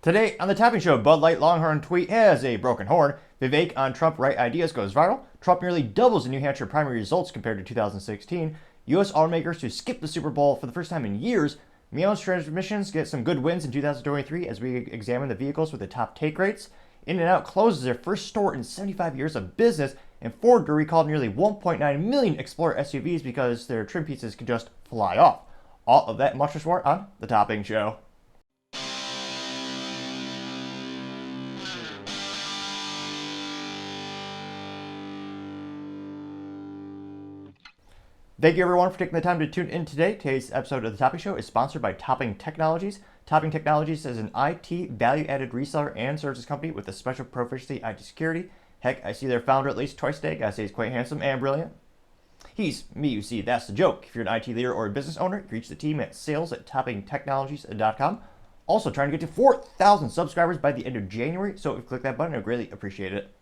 Today on the Topping Show, Light Longhorn Tweet has a broken horn. Vivek on Trump right ideas goes viral. Trump nearly doubles in New Hampshire primary results compared to 2016. U.S. automakers to skip the Super Bowl for the first time in years. Meow's transmissions get some good wins in 2023 as we examine the vehicles with the top take rates. In-N-Out closes their first store in 75 years of business, and Ford recalled nearly 1.9 million Explorer SUVs because their trim pieces can just fly off. All of that and much more on the Topping Show. Thank you everyone for taking the time to tune in today. Today's episode of The Topping Show is sponsored by Topping Technologies. Topping Technologies is an IT value-added reseller and services company with a special proficiency IT security. Heck, I see their founder at least twice a day. Gotta say he's quite handsome and brilliant. He's me, you see, that's the joke. If you're an IT leader or a business owner, you reach the team at sales@toppingtechnologies.com. Also trying to get to 4,000 subscribers by the end of January, so if you click that button, I'd greatly appreciate it.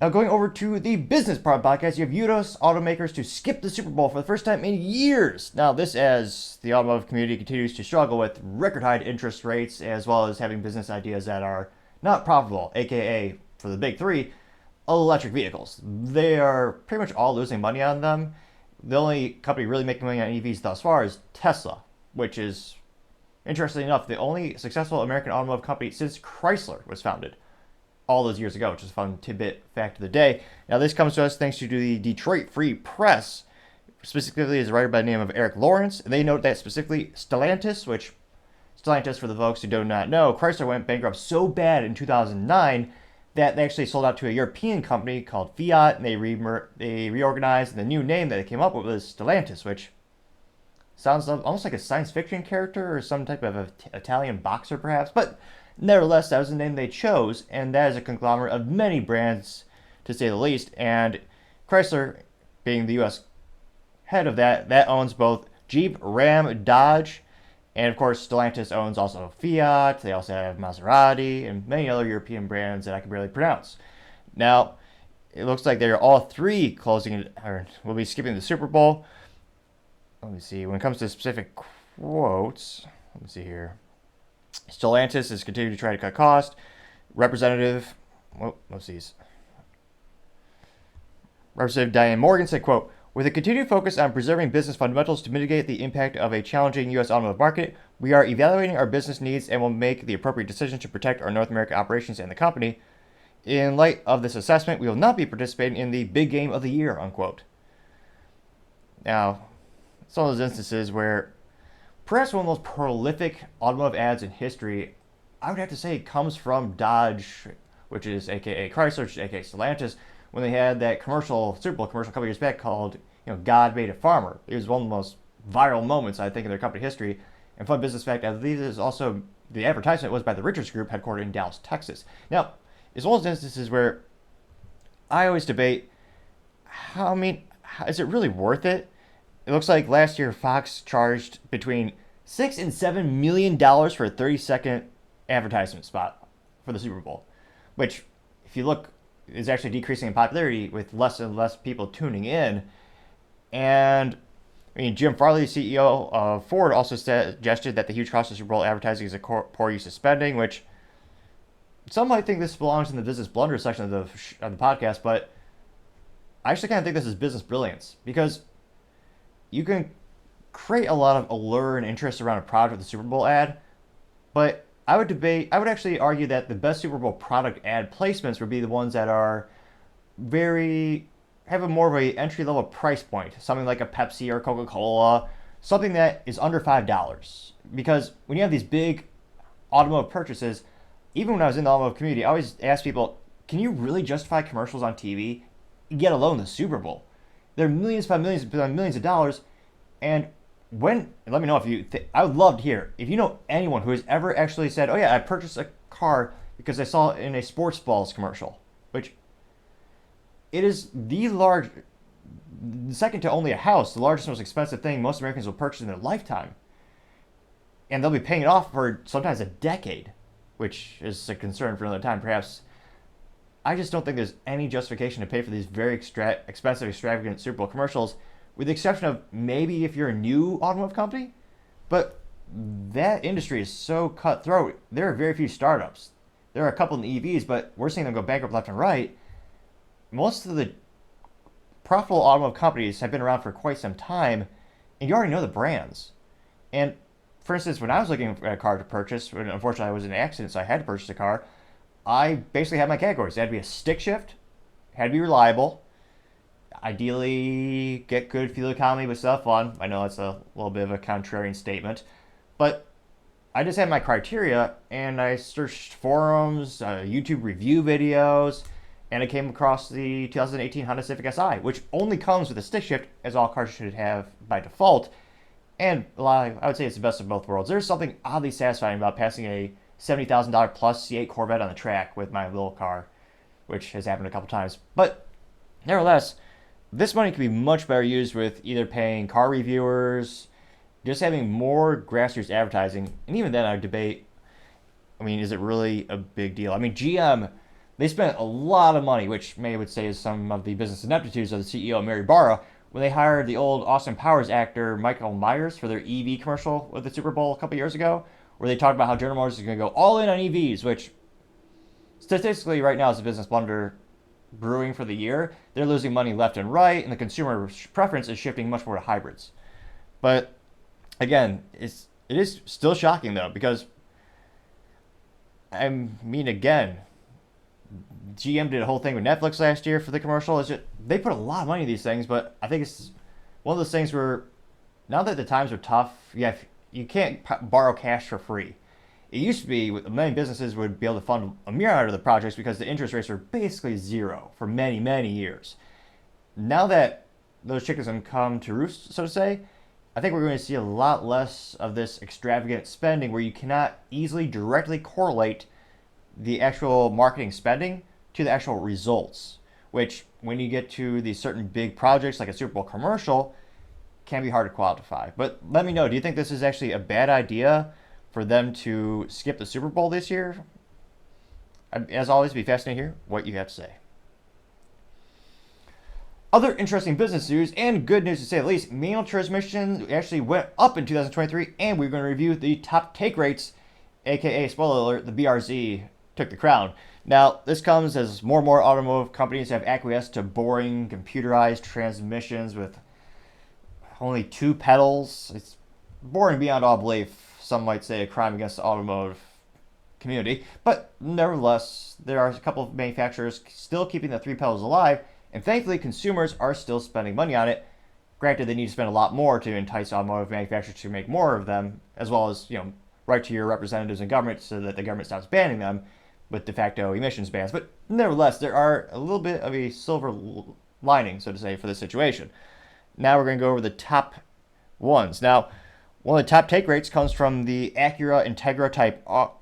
Now going over to the business part of the podcast, you have U.S. automakers to skip the Super Bowl for the first time in years. Now this as the automotive community continues to struggle with record high interest rates as well as having business ideas that are not profitable, aka for the big three, electric vehicles. They are pretty much all losing money on them. The only company really making money on EVs thus far is Tesla, which is, interestingly enough, the only successful American automotive company since Chrysler was founded all those years ago, which is a fun tidbit fact of the day. Now this comes to us thanks to the Detroit Free Press, specifically as a writer by the name of Eric Lawrence. And they note that specifically Stellantis, for the folks who do not know, Chrysler went bankrupt so bad in 2009 that they actually sold out to a European company called Fiat, and they reorganized, and the new name that they came up with was Stellantis, which sounds almost like a science fiction character or some type of Italian boxer perhaps, but nevertheless, that was the name they chose, and that is a conglomerate of many brands, to say the least. And Chrysler, being the U.S. head of that owns both Jeep, Ram, Dodge, and of course, Stellantis owns also Fiat. They also have Maserati and many other European brands that I can barely pronounce. Now, it looks like they're all three will be skipping the Super Bowl. Let me see. When it comes to specific quotes, let me see here. Stellantis is continuing to try to cut costs. Representative Diane Morgan said, quote, "With a continued focus on preserving business fundamentals to mitigate the impact of a challenging U.S. automotive market, we are evaluating our business needs and will make the appropriate decisions to protect our North American operations and the company. In light of this assessment, we will not be participating in the big game of the year," unquote. Now, it's one of those instances where perhaps one of the most prolific automotive ads in history, I would have to say, comes from Dodge, which is aka Chrysler, which is aka Stellantis, when they had that Super Bowl commercial a couple years back called, God Made a Farmer. It was one of the most viral moments, I think, in their company history. And fun business fact, I believe is also the advertisement was by the Richards Group, headquartered in Dallas, Texas. Now, it's one of those instances where I always debate, is it really worth it? It looks like last year Fox charged between $6 and $7 million for a 30-second advertisement spot for the Super Bowl, which, if you look, is actually decreasing in popularity with less and less people tuning in. And Jim Farley, CEO of Ford, also suggested that the huge cost of Super Bowl advertising is a poor use of spending, which some might think this belongs in the business blunder section of the podcast, but I actually kind of think this is business brilliance, because you can create a lot of allure and interest around a product with a Super Bowl ad, but I would actually argue that the best Super Bowl product ad placements would be the ones that are have a more of a entry-level price point, something like a Pepsi or Coca-Cola, something that is under $5. Because when you have these big automotive purchases, even when I was in the automotive community, I always ask people, can you really justify commercials on TV, get alone the Super Bowl? They're millions upon millions of dollars, and let me know if I would love to hear if you know anyone who has ever actually said, "Oh yeah, I purchased a car because I saw it in a sports balls commercial," which it is second to only a house, the largest, most expensive thing most Americans will purchase in their lifetime, and they'll be paying it off for sometimes a decade, which is a concern for another time, perhaps. I just don't think there's any justification to pay for these very expensive, extravagant Super Bowl commercials, with the exception of maybe if you're a new automotive company. But that industry is so cutthroat. There are very few startups. There are a couple in the EVs, but we're seeing them go bankrupt left and right. Most of the profitable automotive companies have been around for quite some time, and you already know the brands. And for instance, when I was looking at a car to purchase, when unfortunately I was in an accident, so I had to purchase a car, I basically had my categories. It had to be a stick shift, had to be reliable, ideally get good fuel economy but still have fun. I know that's a little bit of a contrarian statement, but I just had my criteria, and I searched forums, YouTube review videos, and I came across the 2018 Honda Civic Si, which only comes with a stick shift, as all cars should have by default. And I would say it's the best of both worlds. There's something oddly satisfying about passing a $70,000 plus C8 Corvette on the track with my little car, which has happened a couple times. But nevertheless, this money could be much better used with either paying car reviewers, just having more grassroots advertising. And even then, I would debate, I mean, is it really a big deal? I mean, GM, they spent a lot of money, which May would say is some of the business ineptitudes of the CEO, Mary Barra, when they hired the old Austin Powers actor Michael Myers for their EV commercial with the Super Bowl a couple years ago, where they talked about how General Motors is going to go all in on EVs, which statistically right now is a business blunder brewing for the year. They're losing money left and right, and the consumer preference is shifting much more to hybrids. But again, it is still shocking though, because I mean, again, GM did a whole thing with Netflix last year for the commercial. It's just, they put a lot of money in these things, but I think it's one of those things where now that the times are tough, you can't borrow cash for free. It used to be many businesses would be able to fund a myriad of the projects because the interest rates were basically zero for many, many years. Now that those chickens have come to roost, so to say, I think we're going to see a lot less of this extravagant spending where you cannot easily directly correlate the actual marketing spending to the actual results, which when you get to these certain big projects like a Super Bowl commercial can be hard to quantify. But let me know, do you think this is actually a bad idea for them to skip the Super Bowl this year? As always, be fascinated to hear what you have to say. Other interesting business news and good news to say the least, manual transmission actually went up in 2023, and we're going to review the top take rates, aka, spoiler alert, the BRZ took the crown. Now, this comes as more and more automotive companies have acquiesced to boring, computerized transmissions with only 2 pedals. It's boring beyond all belief. Some might say a crime against the automotive community. But nevertheless, there are a couple of manufacturers still keeping the 3 pedals alive, and thankfully consumers are still spending money on it. Granted, they need to spend a lot more to entice automotive manufacturers to make more of them, as well as, write to your representatives in government so that the government stops banning them with de facto emissions bans. But nevertheless, there are a little bit of a silver lining, so to say, for this situation. Now we're going to go over the top ones. Now, one of the top take rates comes from the Acura Integra Type R.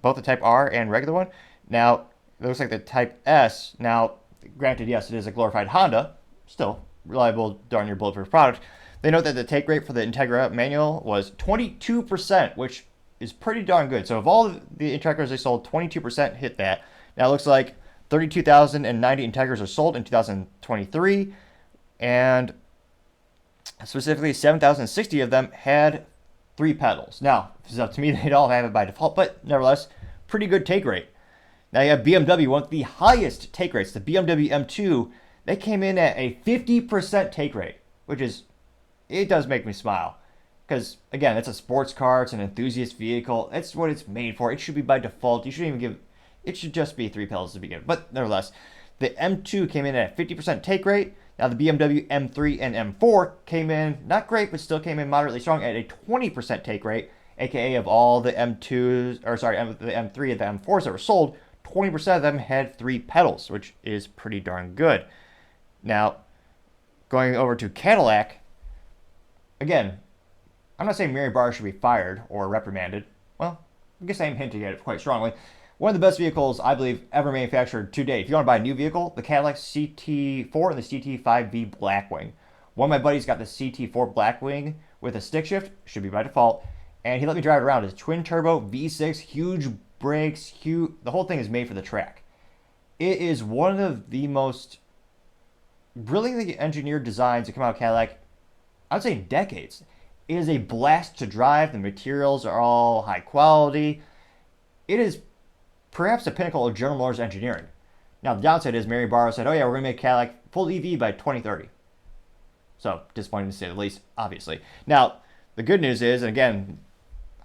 Both the Type R and regular one. Now, it looks like the Type S. Now, granted, yes, it is a glorified Honda. Still, reliable, darn near bulletproof product. They note that the take rate for the Integra manual was 22%, which is pretty darn good. So of all the Integras they sold, 22% hit that. Now it looks like 32,090 Integras are sold in 2023, and specifically 7,060 of them had 3 pedals. Now, if it's up to me, they'd all have it by default, but nevertheless, pretty good take rate. Now you have BMW, one of the highest take rates. The BMW M2, they came in at a 50% take rate, which is, it does make me smile. Because, again, it's a sports car, it's an enthusiast vehicle, it's what it's made for. It should be by default. You shouldn't even it should just be 3 pedals to begin with. But nevertheless, the M2 came in at a 50% take rate. Now the BMW M3 and M4 came in, not great, but still came in moderately strong at a 20% take rate, aka of all the M2s, or sorry, the M3 and the M4s that were sold, 20% of them had 3 pedals, which is pretty darn good. Now, going over to Cadillac, again, I'm not saying Mary Barr should be fired or reprimanded. Well, I guess I am hinting at it quite strongly. One of the best vehicles, I believe, ever manufactured to date. If you want to buy a new vehicle, the Cadillac CT4 and the CT5V Blackwing. One of my buddies got the CT4 Blackwing with a stick shift, should be by default, and he let me drive it around. It's twin turbo, V6, huge brakes, the whole thing is made for the track. It is one of the most brilliantly engineered designs that come out of Cadillac, I would say, in decades. It is a blast to drive. The materials are all high quality. It is perhaps the pinnacle of General Motors engineering. Now, the downside is Mary Barra said, oh yeah, we're going to make Cadillac full EV by 2030. So, disappointing to say the least, obviously. Now, the good news is, and again,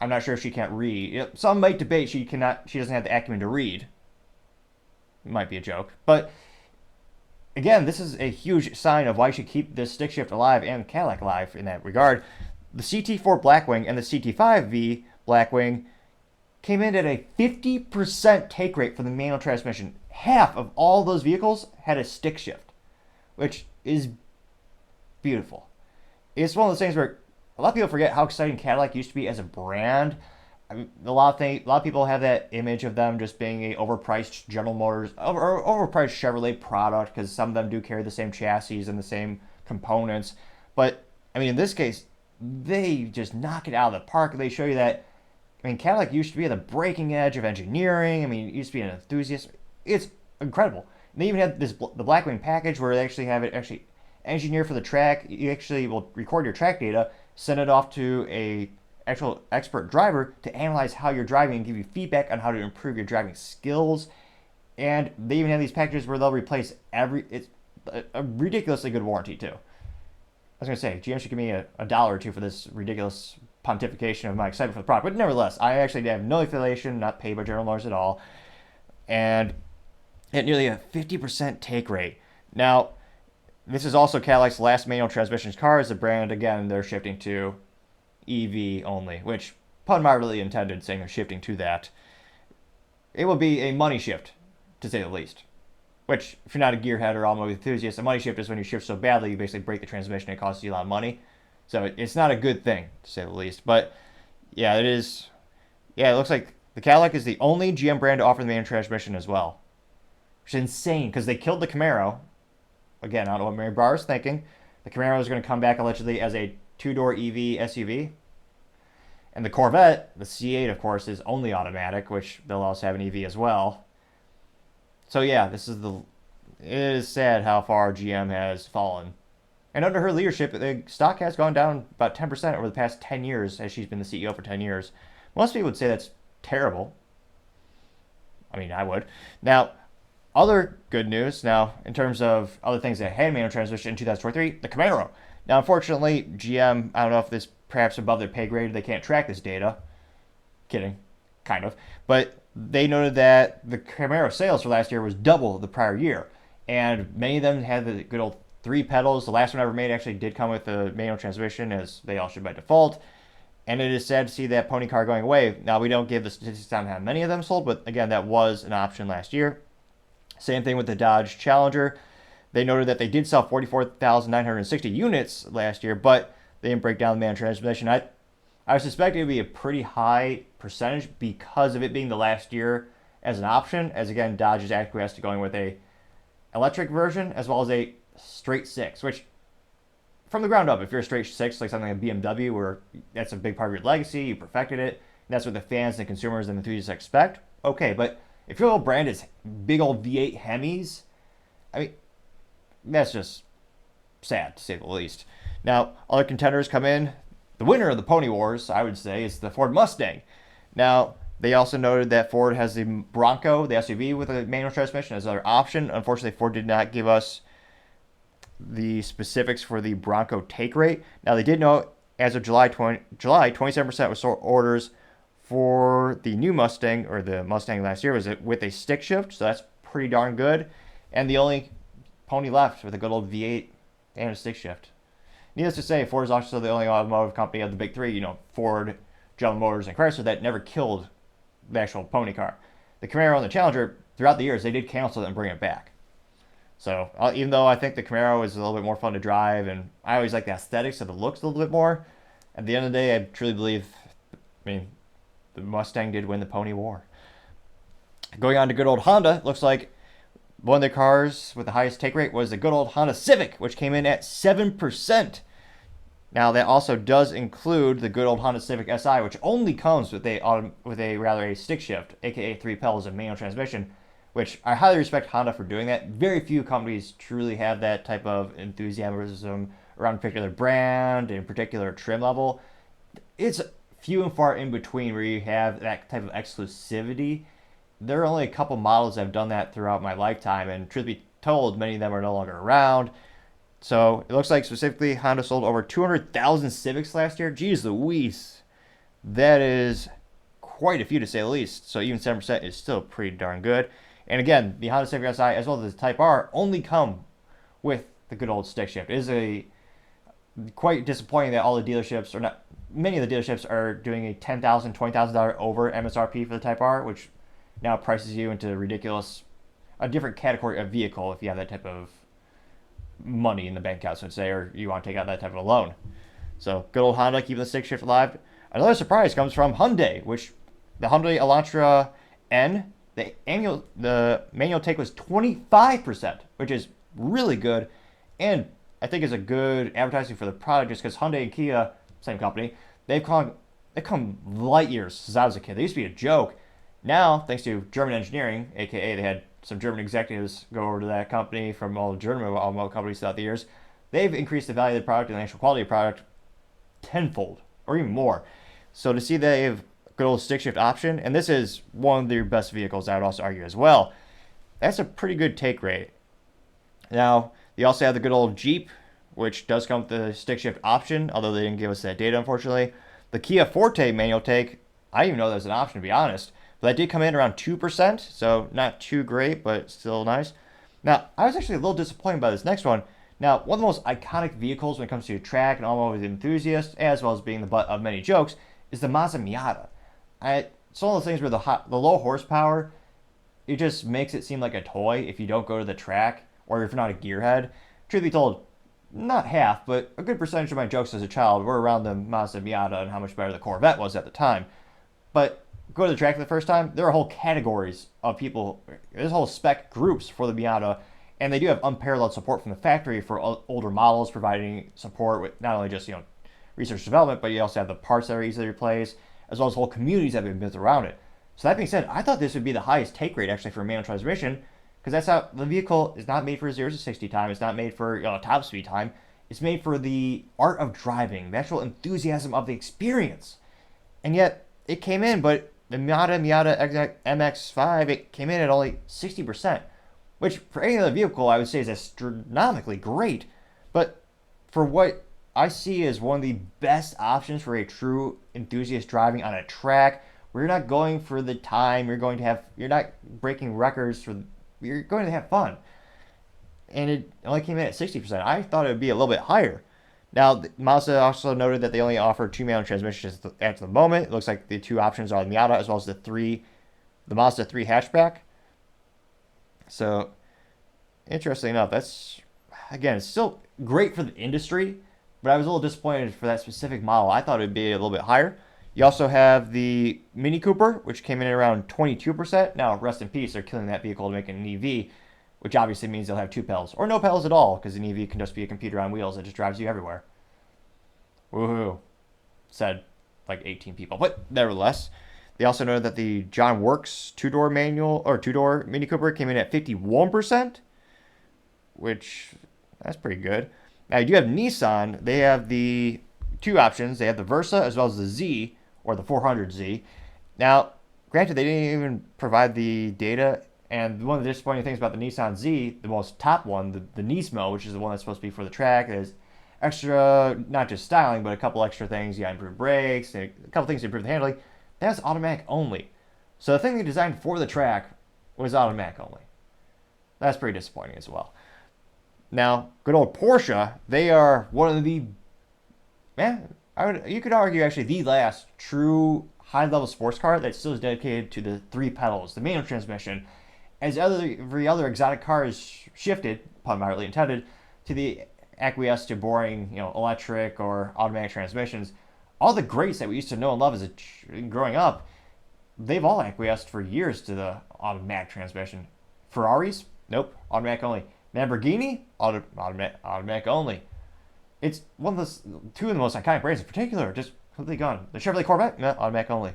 I'm not sure if she can't read. Some might debate she doesn't have the acumen to read. It might be a joke. But, again, this is a huge sign of why you should keep this stick shift alive and Cadillac alive in that regard. The CT4 Blackwing and the CT5V Blackwing came in at a 50% take rate for the manual transmission. Half of all those vehicles had a stick shift, which is beautiful. It's one of those things where a lot of people forget how exciting Cadillac used to be as a brand. I mean, a lot of people have that image of them just being a overpriced General Motors or overpriced Chevrolet product, because some of them do carry the same chassis and the same components. But I mean, in this case, they just knock it out of the park. They show you that. I mean, Cadillac used to be at the breaking edge of engineering. I mean, it used to be an enthusiast. It's incredible. And they even have the Blackwing package where they actually have it engineered for the track. You actually will record your track data, send it off to a actual expert driver to analyze how you're driving and give you feedback on how to improve your driving skills. And they even have these packages where they'll replace it's a ridiculously good warranty too. I was going to say, GM should give me a dollar or two for this ridiculous pontification of my excitement for the product. But nevertheless, I actually have no affiliation, not paid by General Motors at all. And at nearly a 50% take rate. Now, this is also Cadillac's last manual transmission car as the brand. Again, they're shifting to EV only, which pun moderately intended, saying they're shifting to that. It will be a money shift, to say the least. Which, if you're not a gearhead or automotive enthusiast, a money shift is when you shift so badly you basically break the transmission and it costs you a lot of money. So it's not a good thing, to say the least. But yeah, it is. Yeah, it looks like the Cadillac is the only GM brand to offer the manual transmission as well. Which is insane, because they killed the Camaro. Again, I don't know what Mary Barr is thinking. The Camaro is going to come back allegedly as a two-door EV SUV. And the Corvette, the C8, of course, is only automatic, which they'll also have an EV as well. So yeah, it is sad how far GM has fallen. And under her leadership, the stock has gone down about 10% over the past 10 years, as she's been the CEO for 10 years. Most people would say that's terrible. I mean, I would. Now, other good news, now, in terms of other things that had manual transmission in 2023, the Camaro. Now, unfortunately, GM, I don't know if this perhaps above their pay grade, they can't track this data. Kidding. Kind of. But they noted that the Camaro sales for last year was double the prior year. And many of them had the good old 3 pedals. The last one ever made actually did come with a manual transmission, as they all should by default. And it is sad to see that pony car going away. Now, we don't give the statistics on how many of them sold, but again, that was an option last year. Same thing with the Dodge Challenger. They noted that they did sell 44,960 units last year, but they didn't break down the manual transmission. I suspect it would be a pretty high percentage because of it being the last year as an option, as again, Dodge is acquiesced to going with a electric version as well as a straight 6, which from the ground up, if you're a straight 6, like something like BMW, where that's a big part of your legacy, you perfected it, and that's what the fans and consumers and enthusiasts expect, okay, but if your old brand is big old V8 Hemis, I mean, that's just sad, to say the least. Now, other contenders come in. The winner of the Pony Wars, I would say, is the Ford Mustang. Now, they also noted that Ford has the Bronco, the SUV, with a manual transmission as another option. Unfortunately, Ford did not give us the specifics for the Bronco take rate. Now, they did note as of July, 27% was orders for the new Mustang, or the Mustang last year, was with a stick shift, so that's pretty darn good. And the only pony left with a good old V8 and a stick shift. Needless to say, Ford is also the only automotive company of the big three, Ford, General Motors, and Chrysler, that never killed the actual pony car. The Camaro and the Challenger, throughout the years, they did cancel it and bring it back. So, even though I think the Camaro is a little bit more fun to drive, and I always like the aesthetics of the looks a little bit more, at the end of the day, I truly believe, the Mustang did win the pony war. Going on to good old Honda, looks like one of the cars with the highest take rate was the good old Honda Civic, which came in at 7%. Now, that also does include the good old Honda Civic Si, which only comes with a stick shift, aka 3 pedals and manual transmission, which I highly respect Honda for doing that. Very few companies truly have that type of enthusiasm around a particular brand and particular trim level. It's few and far in between where you have that type of exclusivity. There are only a couple models that have done that throughout my lifetime, and truth be told, many of them are no longer around. So it looks like specifically Honda sold over 200,000 Civics last year. Jeez Louise. That is quite a few to say the least. So even 7% is still pretty darn good. And again, the Honda Civic Si as well as the Type R only come with the good old stick shift. It is a quite disappointing that all the dealerships, or not, many of the dealerships are doing a $10,000, $20,000 over MSRP for the Type R, which now prices you into a different category of vehicle if you have that type of money in the bank account, so to say, or you want to take out that type of a loan. So good old Honda keeping the stick shift alive. Another surprise comes from Hyundai, which the Hyundai Elantra N, the manual take was 25%, which is really good, and I think is a good advertising for the product, just because Hyundai and Kia, same company, they've come light years since I was a kid. They used to be a joke. Now, thanks to German engineering, aka they had some German executives go over to that company from all the German automobile companies throughout the years, they've increased the value of the product and the actual quality of the product tenfold or even more. So to see that they have a good old stick shift option, and this is one of their best vehicles, I would also argue as well, that's a pretty good take rate. Now, they also have the good old Jeep, which does come with the stick shift option, although they didn't give us that data, unfortunately. The Kia Forte manual take, I didn't even know that was an option, to be honest. But that did come in around 2%, so not too great, but still nice. Now, I was actually a little disappointed by this next one. Now, one of the most iconic vehicles when it comes to track and automotive enthusiasts, as well as being the butt of many jokes, is the Mazda Miata. It's one of those things where the low horsepower, it just makes it seem like a toy if you don't go to the track, or if you're not a gearhead. Truth be told, not half, but a good percentage of my jokes as a child were around the Mazda Miata and how much better the Corvette was at the time. But go to the track for the first time, there are whole categories of people, there's whole spec groups for the Miata, and they do have unparalleled support from the factory for older models, providing support with not only just research and development, but you also have the parts that are easy to replace, as well as whole communities that have been built around it. So that being said, I thought this would be the highest take rate actually for a manual transmission, because that's how the vehicle is not made for 0 to 60 time. It's not made for top speed time. It's made for the art of driving, the actual enthusiasm of the experience. And yet it came in, but the Miata MX-5, it came in at only 60%, which for any other vehicle I would say is astronomically great. But for what I see as one of the best options for a true enthusiast driving on a track, where you're not going for the time, you're not breaking records you're going to have fun. And it only came in at 60%. I thought it would be a little bit higher. Now, Mazda also noted that they only offer 2 manual transmissions at the moment. It looks like the 2 options are the Miata as well as the Mazda 3 hatchback. So, interesting enough, that's, again, it's still great for the industry, but I was a little disappointed for that specific model. I thought it would be a little bit higher. You also have the Mini Cooper, which came in at around 22%. Now, rest in peace, they're killing that vehicle to make it an EV, which obviously means they'll have 2 pedals, or no pedals at all, because an EV can just be a computer on wheels that just drives you everywhere. Woohoo. Said like 18 people, but nevertheless. They also noted that the John Works 2-door Mini Cooper came in at 51%, which, that's pretty good. Now, you do have Nissan. They have the 2 options. They have the Versa as well as the Z, or the 400Z. Now, granted, they didn't even provide the data, and one of the disappointing things about the Nissan Z, the most top one, the Nismo, which is the one that's supposed to be for the track, is extra, not just styling, but a couple extra things. You got improved brakes, and a couple things to improve the handling. That's automatic only. So the thing they designed for the track was automatic only. That's pretty disappointing as well. Now, good old Porsche, they are one of the, you could argue actually the last true high-level sports car that still is dedicated to the 3 pedals, the manual transmission, as every other exotic car is shifted, pun mildly intended, to the acquiesce to boring, electric or automatic transmissions. All the greats that we used to know and love growing up, they've all acquiesced for years to the automatic transmission. Ferraris, nope, automatic only. Lamborghini, automatic only. It's one of the 2 of the most iconic brands in particular, just completely gone. The Chevrolet Corvette, no, automatic only.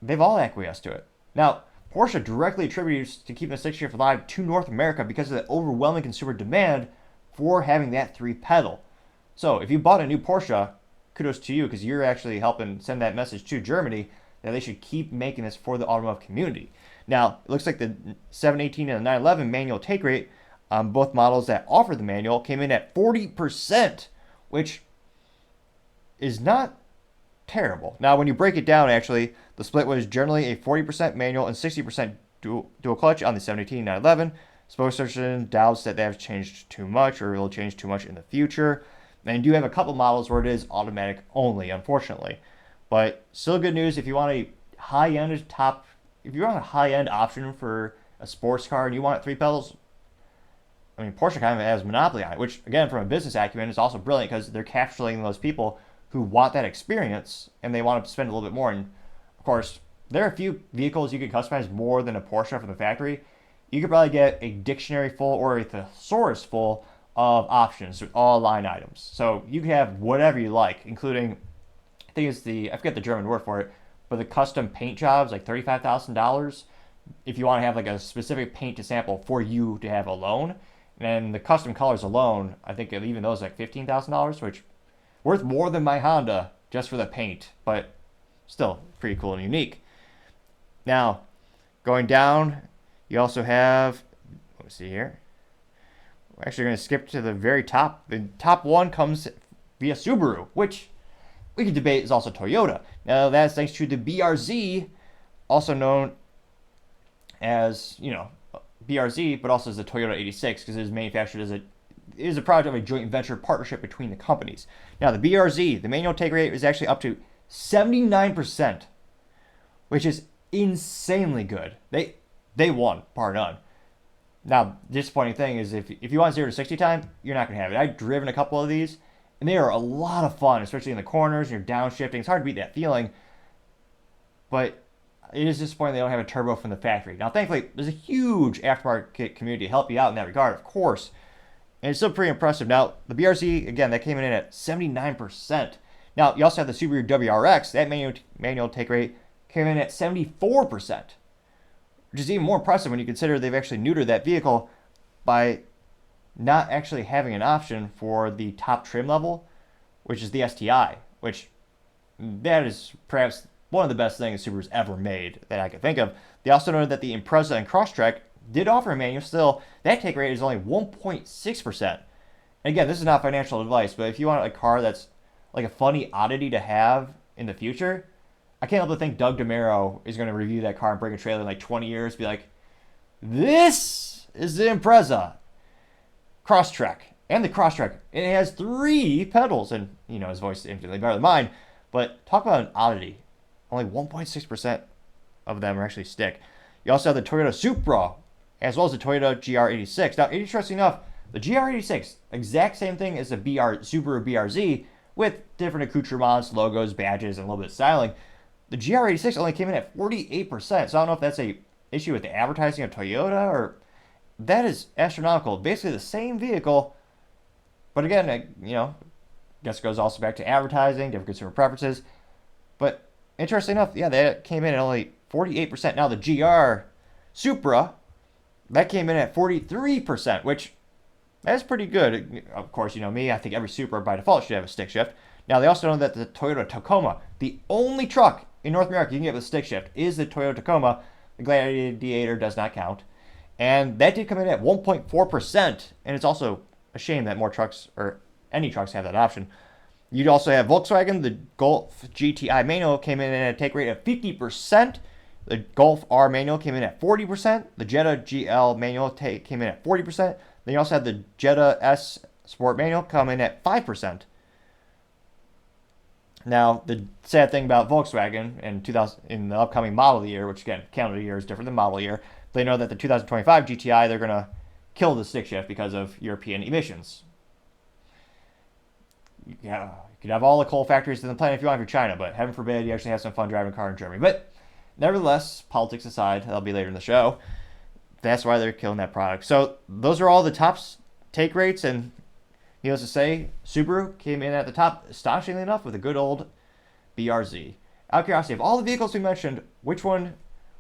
They've all acquiesced to it. Now, Porsche directly attributes to keeping the stick shift alive to North America because of the overwhelming consumer demand for having that 3 pedal. So if you bought a new Porsche, kudos to you because you're actually helping send that message to Germany that they should keep making this for the automotive community. Now, it looks like the 718 and the 911 manual take rate on both models that offer the manual came in at 40%, which is not terrible. Now, when you break it down, actually, the split was generally a 40% manual and 60% dual clutch on the 718 and 911. Spokesperson doubts that they have changed too much or will change too much in the future. And you do have a couple models where it is automatic only, unfortunately. But still good news if you want a high-end option for a sports car and you want 3 pedals. I mean, Porsche kind of has monopoly on it, which again, from a business acumen, is also brilliant because they're capturing those people who want that experience and they want to spend a little bit more. And of course, there are a few vehicles you can customize more than a Porsche from the factory. You could probably get a dictionary full or a thesaurus full of options with all line items. So you can have whatever you like, including, I think it's I forget the German word for it, but the custom paint jobs, like $35,000, if you want to have like a specific paint to sample for you to have alone. And the custom colors alone, I think even those like $15,000, which worth more than my Honda just for the paint, but still pretty cool and unique. Now, going down, you also have, let me see here. We're actually going to skip to the very top. The top one comes via Subaru, which we could debate is also Toyota. Now, that's thanks to the BRZ, also known as, BRZ, but also as the Toyota 86, because it is manufactured as a product of a joint venture partnership between the companies. Now, the BRZ, the manual take rate is actually up to 79%, which is insanely good. They won, bar none. Now, the disappointing thing is if you want 0 to 60 time, you're not going to have it. I've driven a couple of these, and they are a lot of fun, especially in the corners and you're downshifting. It's hard to beat that feeling, but it is disappointing they don't have a turbo from the factory. Now, thankfully, there's a huge aftermarket community to help you out in that regard, of course, and it's still pretty impressive. Now, the BRZ, again, that came in at 79%. Now, you also have the Subaru WRX. That manual take rate came in at 74%. Which is even more impressive when you consider they've actually neutered that vehicle by not actually having an option for the top trim level, which is the STI, which that is perhaps one of the best things Subaru's ever made that I can think of. They also noted that the Impreza and Crosstrek did offer a manual. Still, that take rate is only 1.6%. And again, this is not financial advice, but if you want a car that's like a funny oddity to have in the future, I can't help but think Doug DeMero is going to review that car and bring a trailer in like 20 years, be like, this is the Impreza Crosstrek, and the Crosstrek, and it has 3 pedals, and his voice is infinitely better than mine, but talk about an oddity. Only 1.6% of them are actually stick. You also have the Toyota Supra, as well as the Toyota GR86. Now, interesting enough, the GR86, exact same thing as the Subaru BRZ, with different accoutrements, logos, badges, and a little bit of styling. The GR86 only came in at 48%, so I don't know if that's a issue with the advertising of Toyota, or that is astronomical. Basically the same vehicle, but again, I guess it goes also back to advertising, different consumer preferences. But interesting enough, yeah, that came in at only 48%. Now the GR Supra, that came in at 43%, which that's pretty good. Of course, me, I think every Supra by default should have a stick shift. Now, they also know that the Toyota Tacoma, the only truck in North America you can get with a stick shift, is the Toyota Tacoma. The Gladiator does not count. And that did come in at 1.4%. And it's also a shame that more trucks, or any trucks, have that option. You'd also have Volkswagen. The Golf GTI manual came in at a take rate of 50%. The Golf R manual came in at 40%. The Jetta GL manual came in at 40%. Then you also had the Jetta S Sport manual come in at 5%. Now, the sad thing about Volkswagen in the upcoming model year, which again, calendar year is different than model year, they know that the 2025 GTI, they're going to kill the stick shift because of European emissions. Yeah, you could have all the coal factories in the planet if you want for China, but heaven forbid you actually have some fun driving a car in Germany. But nevertheless, politics aside, that'll be later in the show. That's why they're killing that product. So those are all the top take rates, and needless to say, Subaru came in at the top, astonishingly enough, with a good old BRZ. Out of curiosity, of all the vehicles we mentioned, which one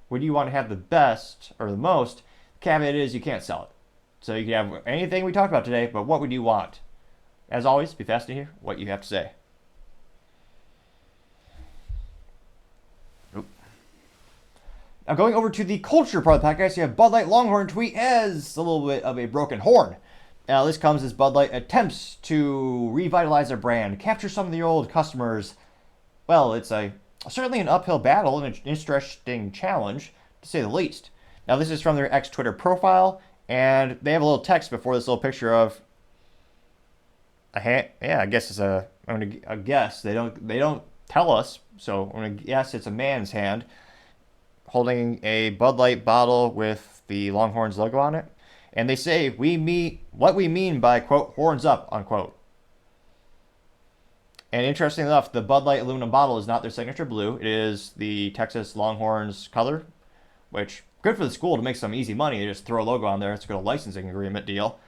would you want to have the best or the most? The caveat is you can't sell it. So you can have anything we talked about today, but what would you want? as always, be fascinated to hear what you have to say. Now, going over to the culture part of the podcast, you have Light Longhorn Tweet has a little bit of a broken horn. Now, this comes as Bud Light attempts to revitalize their brand, capture some of the old customers. Well, it's certainly an uphill battle and an interesting challenge, to say the least. Now, this is from their ex-Twitter profile, and they have a little text before this little picture of a hand. Yeah, I guess it's I'm gonna guess they don't tell us, so I'm gonna guess it's a man's hand holding a Bud Light bottle with the Longhorns logo on it. And they say, what we mean by, quote, horns up, unquote. And interestingly enough, the Bud Light aluminum bottle is not their signature blue. It is the Texas Longhorns color, which, good for the school to make some easy money. They just throw a logo on there. It's a good licensing agreement deal.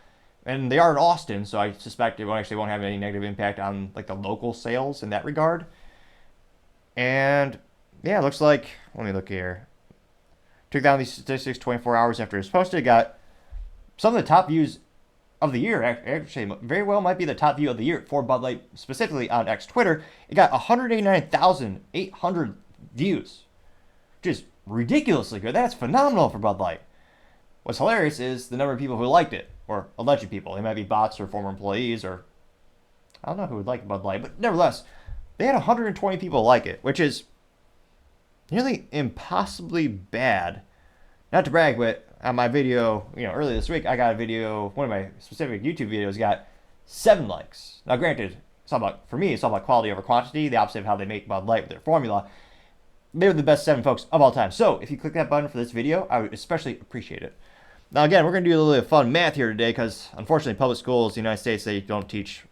And they are in Austin, so I suspect it won't have any negative impact on like the local sales in that regard. And yeah, it looks like, let me look here. Took down these statistics 24 hours after it was posted. It got some of the top views of the year. Actually, very well might be the top view of the year for Bud Light, specifically on X Twitter. It got 189,800 views, which is ridiculously good. That's phenomenal for Bud Light. What's hilarious is the number of people who liked it, or alleged people. They might be bots or former employees, or I don't know who would like Bud Light, but nevertheless, they had 120 people like it, which is nearly impossibly bad. Not to brag, but on my video, earlier this week, I got a video, one of my specific YouTube videos got 7 likes. Now, granted, for me, it's all about quality over quantity, the opposite of how they make Bud Light with their formula. They were the best 7 folks of all time. So, if you click that button for this video, I would especially appreciate it. Now, again, we're going to do a little bit of fun math here today because, unfortunately, public schools in the United States, they don't teach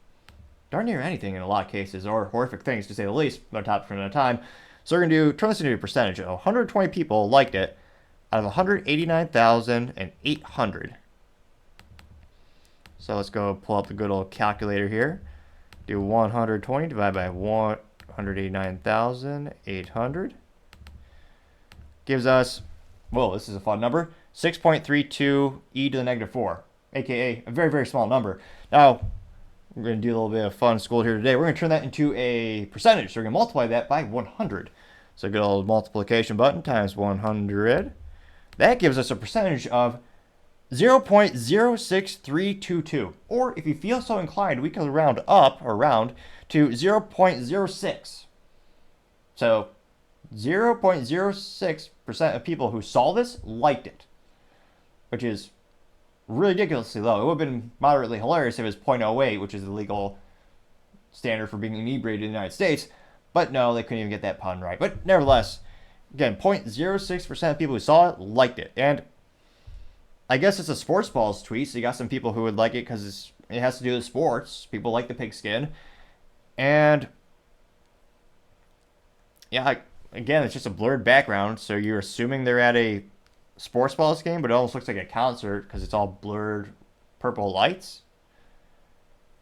darn near anything in a lot of cases, or horrific things, to say the least, no topic for another time. So we're going to turn this into a percentage. 120 people liked it out of 189,800. So let's go pull up the good old calculator here. Do 120 divided by 189,800. Gives us, well, this is a fun number, 6.32 e to the negative 4, aka a very, very small number. Now, we're going to do a little bit of fun school here today. We're going to turn that into a percentage. So we're going to multiply that by 100. So good old multiplication button times 100. That gives us a percentage of 0.06322. Or if you feel so inclined, we can round up or round to 0.06. So 0.06% of people who saw this liked it, which is really ridiculously low. It would have been moderately hilarious if it was 0.08, which is the legal standard for being inebriated in the United States. But no, they couldn't even get that pun right. But nevertheless, again, 0.06% of people who saw it liked it. And I guess it's a sports balls tweet, so you got some people who would like it because it has to do with sports. People like the pigskin. And yeah, again, it's just a blurred background, so you're assuming they're at a sports balls game, but it almost looks like a concert because it's all blurred purple lights.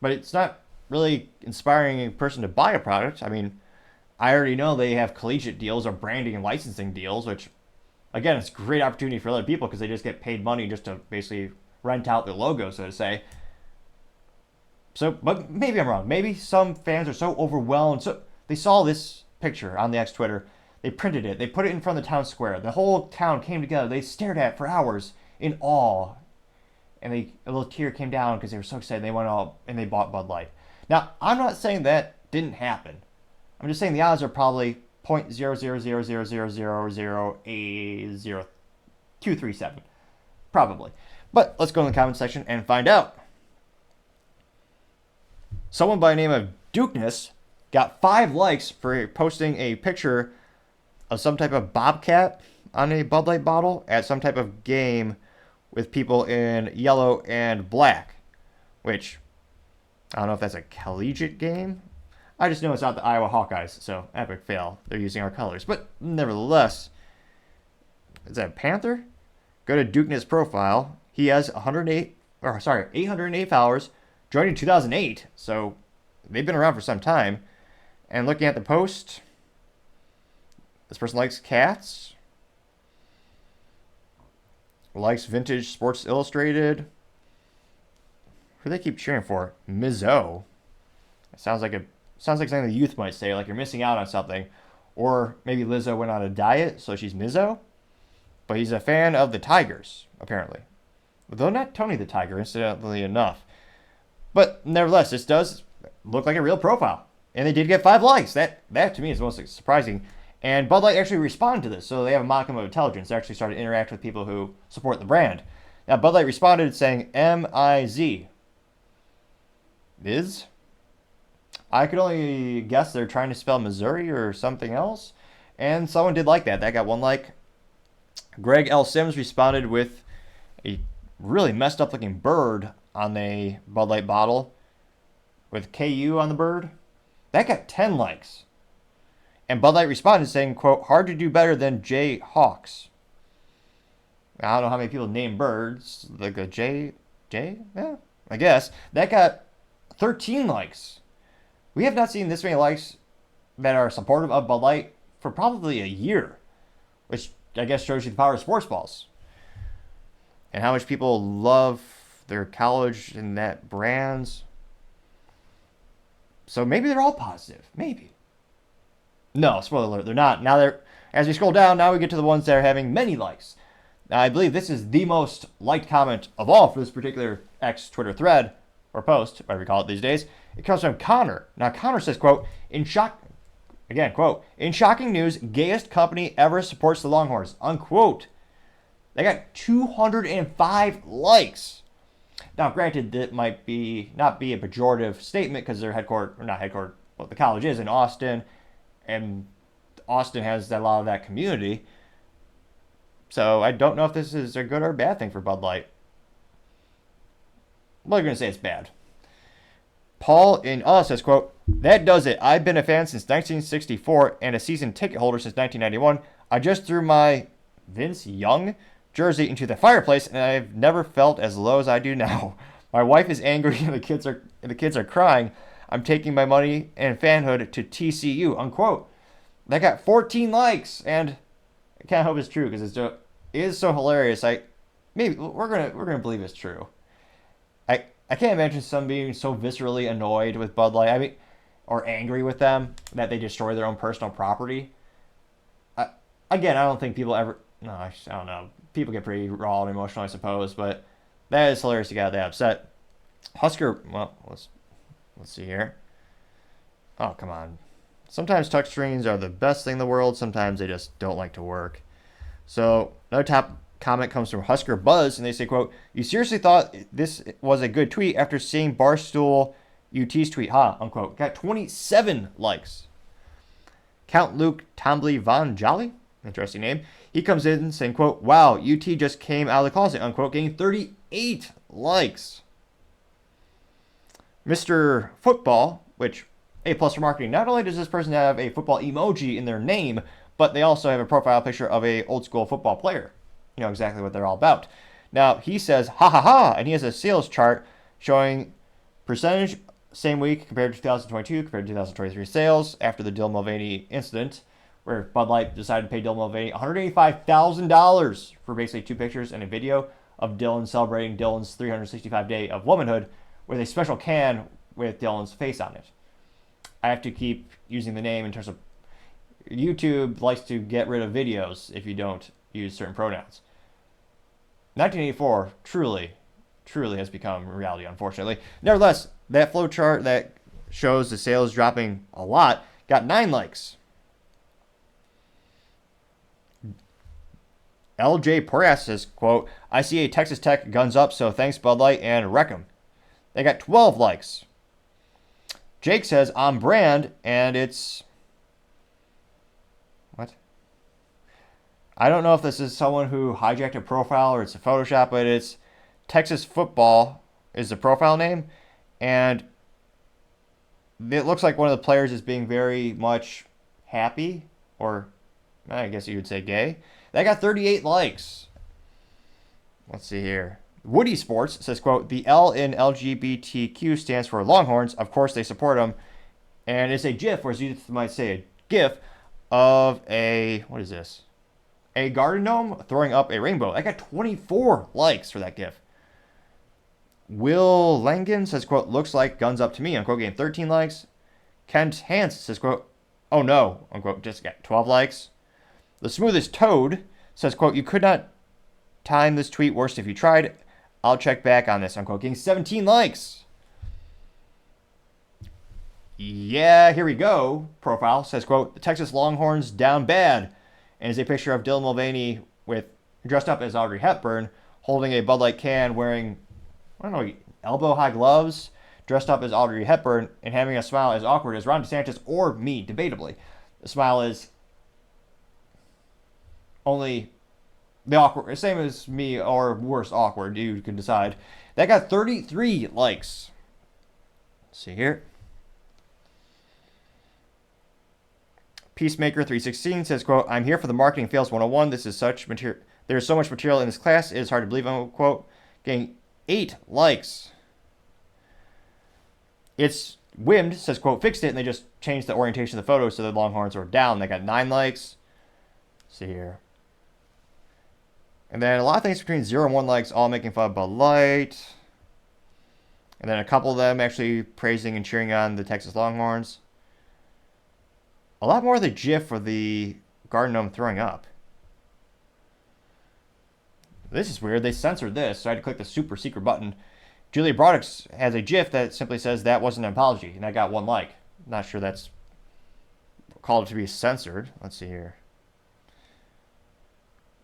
But it's not really inspiring a person to buy a product. I mean, I already know they have collegiate deals or branding and licensing deals, which, again, it's a great opportunity for other people because they just get paid money just to basically rent out their logo, so to say. So, but maybe I'm wrong. Maybe some fans are so overwhelmed. So they saw this picture on the X Twitter. They printed it. They put it in front of the town square. The whole town came together. They stared at it for hours in awe. And a little tear came down because they were so excited. They went out and they bought Bud Light. Now, I'm not saying that didn't happen. I'm just saying the odds are probably 0.00000000237. Probably. But let's go in the comment section and find out. Someone by the name of Dukeness got 5 likes for posting a picture of some type of bobcat on a Bud Light bottle at some type of game with people in yellow and black, which I don't know if that's a collegiate game. I just know it's not the Iowa Hawkeyes, so epic fail. They're using our colors. But nevertheless, is that a Panther? Go to Dukeness profile. He has 808 followers, joined in 2008, so they've been around for some time. And looking at the post, this person likes cats, likes vintage Sports Illustrated. Who do they keep cheering for? Mizzo. It sounds like something the youth might say, like you're missing out on something. Or maybe Lizzo went on a diet, so she's Mizzo. But he's a fan of the Tigers, apparently. Though not Tony the Tiger, incidentally enough. But nevertheless, this does look like a real profile. And they did get 5 likes. That to me is most surprising. And Bud Light actually responded to this, so they have a modicum of intelligence. They actually started to interact with people who support the brand. Now, Bud Light responded saying M-I-Z. Is? I could only guess they're trying to spell Missouri or something else. And someone did like that. That got 1 like. Greg L. Sims responded with a really messed up looking bird on a Bud Light bottle with KU on the bird. That got 10 likes. And Bud Light responded saying, quote, hard to do better than Jay Hawks. I don't know how many people name birds. Like a Jay? Yeah, I guess. That got 13 likes. We have not seen this many likes that are supportive of Bud Light for probably a year, which I guess shows you the power of sports balls and how much people love their college and that brands. So maybe they're all positive. Maybe. No, spoiler alert, they're not. Now as we scroll down, now we get to the ones that are having many likes. Now, I believe this is the most liked comment of all for this particular X Twitter thread or post, whatever you call it these days. It comes from Connor. Now, Connor says, quote, quote, in shocking news, gayest company ever supports the Longhorns, unquote. They got 205 likes. Now, granted, that might not be a pejorative statement because they're the college is in Austin, and Austin has a lot of that community. So I don't know if this is a good or bad thing for Bud Light. Well, you're going to say it's bad. Paul in says, quote, that does it. I've been a fan since 1964 and a season ticket holder since 1991. I just threw my Vince Young jersey into the fireplace and I've never felt as low as I do now. My wife is angry and the kids are crying. I'm taking my money and fanhood to TCU, unquote. That got 14 likes, and I can't hope it's true because it is so hilarious. Maybe we're gonna believe it's true. I can't imagine some being so viscerally annoyed with Bud Light. I mean, or angry with them that they destroy their own personal property. Again, I don't think people ever. No, I don't know. People get pretty raw and emotional, I suppose, but that is hilarious to get that upset. Husker. Well, let's see here. Oh, come on. Sometimes touchscreens are the best thing in the world. Sometimes they just don't like to work. So another top comment comes from Husker Buzz, and they say, quote, you seriously thought this was a good tweet after seeing Barstool UT's tweet, huh? Unquote. Got 27 likes. Count Luke Tombly Von Jolly, interesting name. He comes in saying, quote, wow, UT just came out of the closet, unquote, getting 38 likes. Mr. Football, which A+ for marketing. Not only does this person have a football emoji in their name, but they also have a profile picture of a old school football player. You know exactly what they're all about. Now, he says, ha ha ha, and he has a sales chart showing percentage same week compared to 2022 compared to 2023 sales after the Dylan Mulvaney incident, where Bud Light decided to pay Dylan Mulvaney $185,000 for basically 2 pictures and a video of Dylan celebrating Dylan's 365 day of womanhood with a special can with Dylan's face on it. I have to keep using the name in terms of YouTube likes to get rid of videos if you don't use certain pronouns. 1984 truly has become reality, unfortunately. Nevertheless, that flow chart that shows the sales dropping a lot got 9 likes. LJ Porras says, quote, I see a Texas Tech guns up, so thanks Bud Light and wreck 'em. They got 12 likes. Jake says, on brand, and it's... What? I don't know if this is someone who hijacked a profile or it's a Photoshop, but it's Texas Football is the profile name, and it looks like one of the players is being very much happy, or I guess you would say gay. That got 38 likes. Let's see here. Woody Sports says, quote, the L in LGBTQ stands for Longhorns. Of course, they support them. And it's a GIF, or as you might say, a GIF of a, what is this? A garden gnome throwing up a rainbow. I got 24 likes for that GIF. Will Langen says, quote, looks like guns up to me, unquote, getting 13 likes. Kent Hans says, quote, oh no, unquote, just got 12 likes. The Smoothest Toad says, quote, you could not time this tweet worse if you tried. I'll check back on this, unquote, getting 17 likes. Yeah, here we go. Profile says, quote, the Texas Longhorns down bad. And is a picture of Dylan Mulvaney dressed up as Audrey Hepburn, holding a Bud Light can, wearing, I don't know, elbow-high gloves, dressed up as Audrey Hepburn, and having a smile as awkward as Ron DeSantis or me, debatably. The smile is only the awkward, same as me or worse awkward, you can decide. That got 33 likes. Let's see here. Peacemaker 316 says, quote, I'm here for the Marketing Fails 101. This is such material. There's so much material in this class. It is hard to believe, unquote. Getting 8 likes. It's Wimmed says, quote, fixed it, and they just changed the orientation of the photos so the Longhorns were down. They got 9 likes. Let's see here. And then a lot of things between 0 and 1 likes, all making fun of Bud Light. And then a couple of them actually praising and cheering on the Texas Longhorns. A lot more of the GIF for the garden gnome throwing up. This is weird. They censored this, so I had to click the super secret button. Julia Broadix has a GIF that simply says that wasn't an apology, and I got 1 like. Not sure that's called to be censored. Let's see here.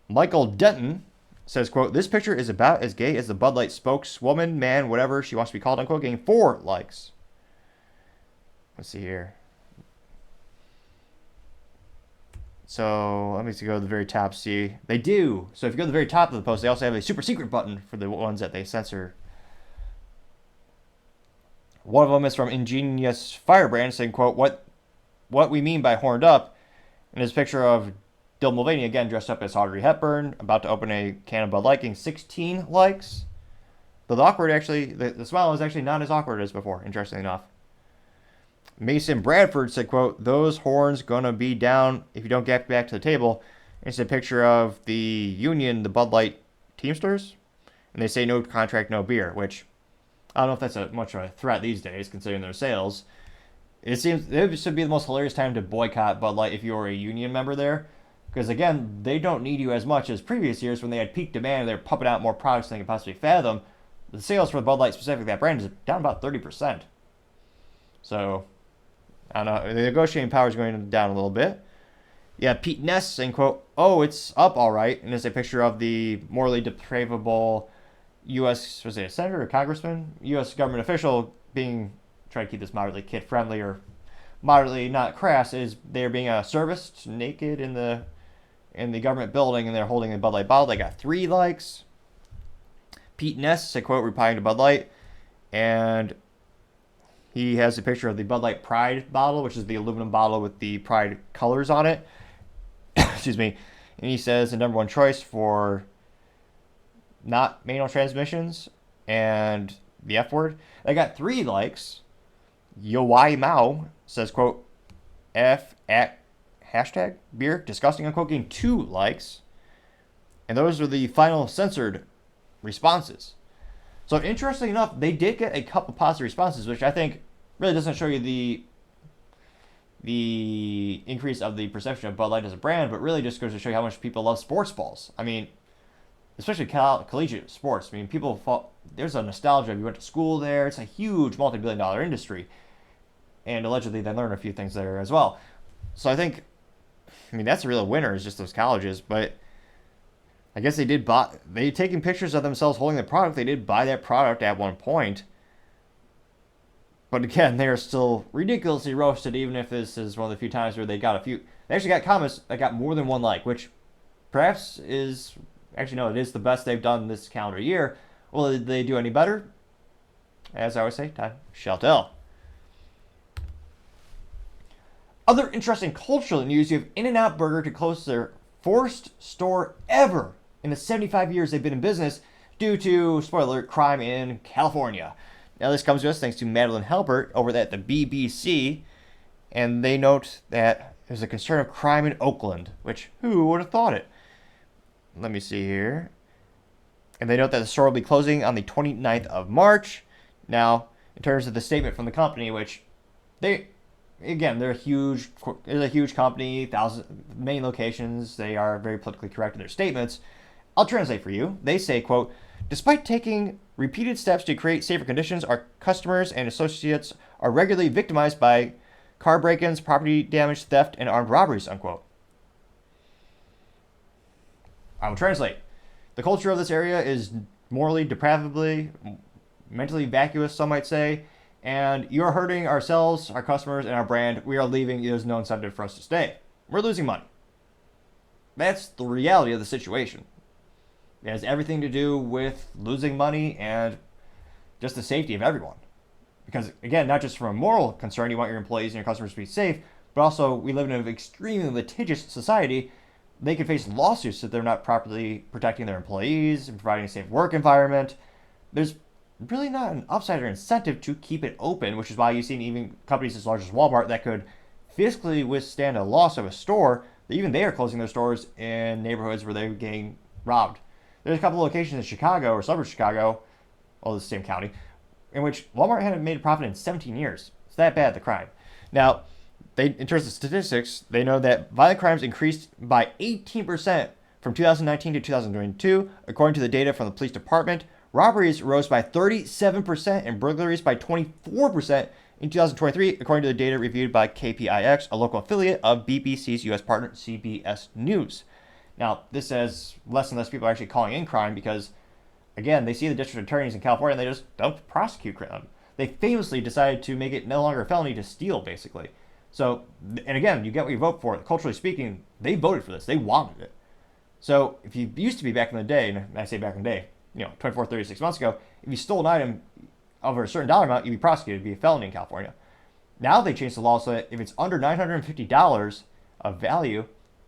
Michael Denton says, quote, this picture is about as gay as the Bud Light spokeswoman, man, whatever she wants to be called, unquote, getting 4 likes. Let's see here. So let me go to the very top, see. They do. So if you go to the very top of the post, they also have a super secret button for the ones that they censor. One of them is from Ingenious Firebrand saying, quote, what we mean by horned up. And there's a picture of Dylan Mulvaney, again, dressed up as Audrey Hepburn, about to open a can of Bud Light, getting 16 likes. But the awkward, actually, the smile is actually not as awkward as before, interestingly enough. Mason Bradford said, quote, those horns gonna be down if you don't get back to the table. It's a picture of the union, the Bud Light Teamsters. And they say no contract, no beer, which I don't know if that's much of a threat these days, considering their sales. It seems it should be the most hilarious time to boycott Bud Light if you're a union member there. Because, again, they don't need you as much as previous years when they had peak demand and they were pumping out more products than they could possibly fathom. The sales for Bud Light, specifically that brand, is down about 30%. So, I don't know. The negotiating power is going down a little bit. Yeah, Pete Ness saying, quote, oh, it's up all right. And there's a picture of the morally depravable U.S., was it a senator or congressman? U.S. government official being, trying to keep this moderately kid-friendly or moderately not crass, is they're being serviced naked in the government building, and they're holding a Bud Light bottle. They got 3 likes. Pete Ness, a quote, replying to Bud Light, and he has a picture of the Bud Light Pride bottle, which is the aluminum bottle with the Pride colors on it. Excuse me. And he says the number 1 choice for not manual transmissions and the F word. They got 3 likes. Yowai Mao says, quote, F at hashtag beer disgusting, unquote, getting 2 likes. And those are the final censored responses. So interestingly enough, they did get a couple positive responses, which I think really doesn't show you the increase of the perception of Bud Light as a brand, but really just goes to show you how much people love sports balls. I mean, especially collegiate sports. I mean, there's a nostalgia. You went to school there. It's a huge multi-billion-dollar industry. And allegedly they learned a few things there as well. So I think, that's a real winner, is just those colleges. But I guess they taking pictures of themselves holding the product. They did buy that product at one point. But again, they're still ridiculously roasted, even if this is one of the few times where they actually got comments that got more than 1 like, which perhaps is, actually no, it is the best they've done this calendar year. Will they do any better? As I always say, time shall tell. Other interesting cultural news, you have In-N-Out Burger to close their first store ever in the 75 years they've been in business due to, spoiler alert, crime in California. Now this comes to us thanks to Madeline Halbert over at the BBC, and they note that there's a concern of crime in Oakland, which who would have thought it? Let me see here. And they note that the store will be closing on the 29th of March. Now, in terms of the statement from the company, which they're a huge company, many locations. They are very politically correct in their statements. I'll translate for you. They say, quote, despite taking repeated steps to create safer conditions, our customers and associates are regularly victimized by car break-ins, property damage, theft, and armed robberies, unquote. I will translate. The culture of this area is morally depravably, mentally vacuous, some might say, and you are hurting ourselves, our customers, and our brand. We are leaving. There's no incentive for us to stay. We're losing money. That's the reality of the situation. It has everything to do with losing money and just the safety of everyone. Because, again, not just from a moral concern, you want your employees and your customers to be safe, but also we live in an extremely litigious society. They could face lawsuits if they're not properly protecting their employees and providing a safe work environment. There's really not an upside or incentive to keep it open, which is why you've seen even companies as large as Walmart that could fiscally withstand a loss of a store, even they are closing their stores in neighborhoods where they're getting robbed. There's a couple of locations in Chicago or suburbs of Chicago, well, the same county, in which Walmart hadn't made a profit in 17 years. It's that bad, the crime. Now, in terms of statistics, they know that violent crimes increased by 18% from 2019 to 2022, according to the data from the police department. Robberies rose by 37% and burglaries by 24% in 2023, according to the data reviewed by KPIX, a local affiliate of BBC's U.S. partner, CBS News. Now, this says less and less people are actually calling in crime because, again, they see the district attorneys in California and they just don't prosecute them. They famously decided to make it no longer a felony to steal, basically. So, and again, you get what you vote for. Culturally speaking, they voted for this. They wanted it. So, if you used to be back in the day, and I say back in the day, 24, 36 months ago, if you stole an item over a certain dollar amount, you'd be prosecuted. It'd be a felony in California. Now they changed the law so that if it's under $950 of value,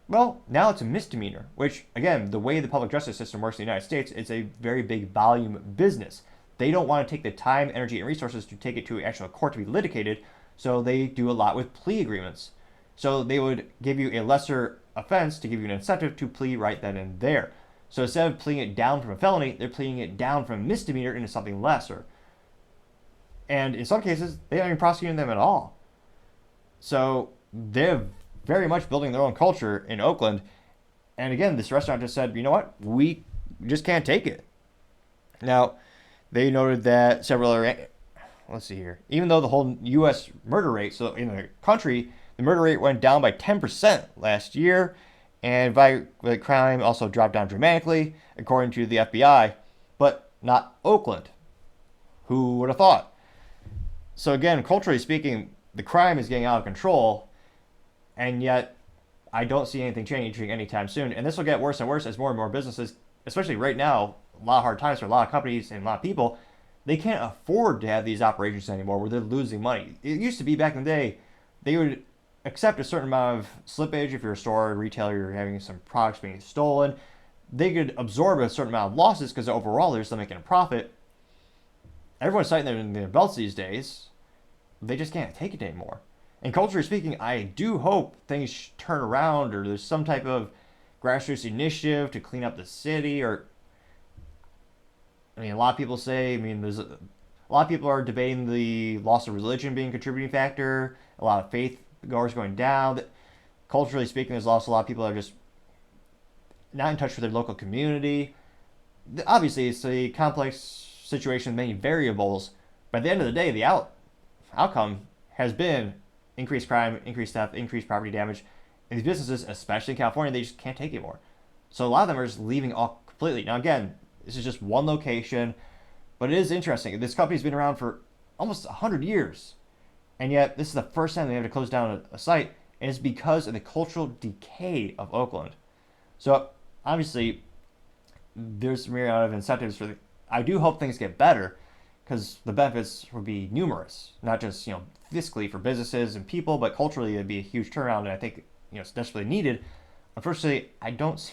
well, now it's a misdemeanor, which, again, the way the public justice system works in the United States, it's a very big volume business. They don't want to take the time, energy, and resources to take it to actual court to be litigated, so they do a lot with plea agreements. So they would give you a lesser offense to give you an incentive to plea right then and there. So instead of pleading it down from a felony, they're pleading it down from a misdemeanor into something lesser. And in some cases, they aren't even prosecuting them at all. So they're very much building their own culture in Oakland. And again, this restaurant just said, you know what? We just can't take it. Now, they noted that several other, let's see here, even though the whole U.S. murder rate, so in the country, the murder rate went down by 10% last year, and violent crime also dropped down dramatically, according to the FBI, but not Oakland. Who would have thought? So again, culturally speaking, the crime is getting out of control, and yet I don't see anything changing anytime soon. And this will get worse and worse as more and more businesses, especially right now, a lot of hard times for a lot of companies and a lot of people, they can't afford to have these operations anymore where they're losing money. It used to be back in the day, they would accept a certain amount of slippage if you're a store or retailer, you're having some products being stolen. They could absorb a certain amount of losses because overall they're still making a profit. Everyone's tightening their belts these days. They just can't take it anymore. And culturally speaking, I do hope things turn around or there's some type of grassroots initiative to clean up the city. Or, I mean, a lot of people say, there's a lot of people are debating the loss of religion being a contributing factor, a lot of faith goers going down. Culturally speaking, there's also a lot of people that are just not in touch with their local community. Obviously, it's a complex situation with many variables, but at the end of the day, the outcome has been increased crime, increased theft, increased property damage. And these businesses, especially in California, they just can't take it more. So a lot of them are just leaving all completely. Now, again, this is just one location, but it is interesting. This company's been around for almost 100 years, and yet this is the first time they have to close down a site, and it's because of the cultural decay of Oakland. So obviously, there's a myriad of incentives I do hope things get better, because the benefits would be numerous, not just fiscally for businesses and people, but culturally it'd be a huge turnaround, and I think it's desperately needed. Unfortunately, I don't see,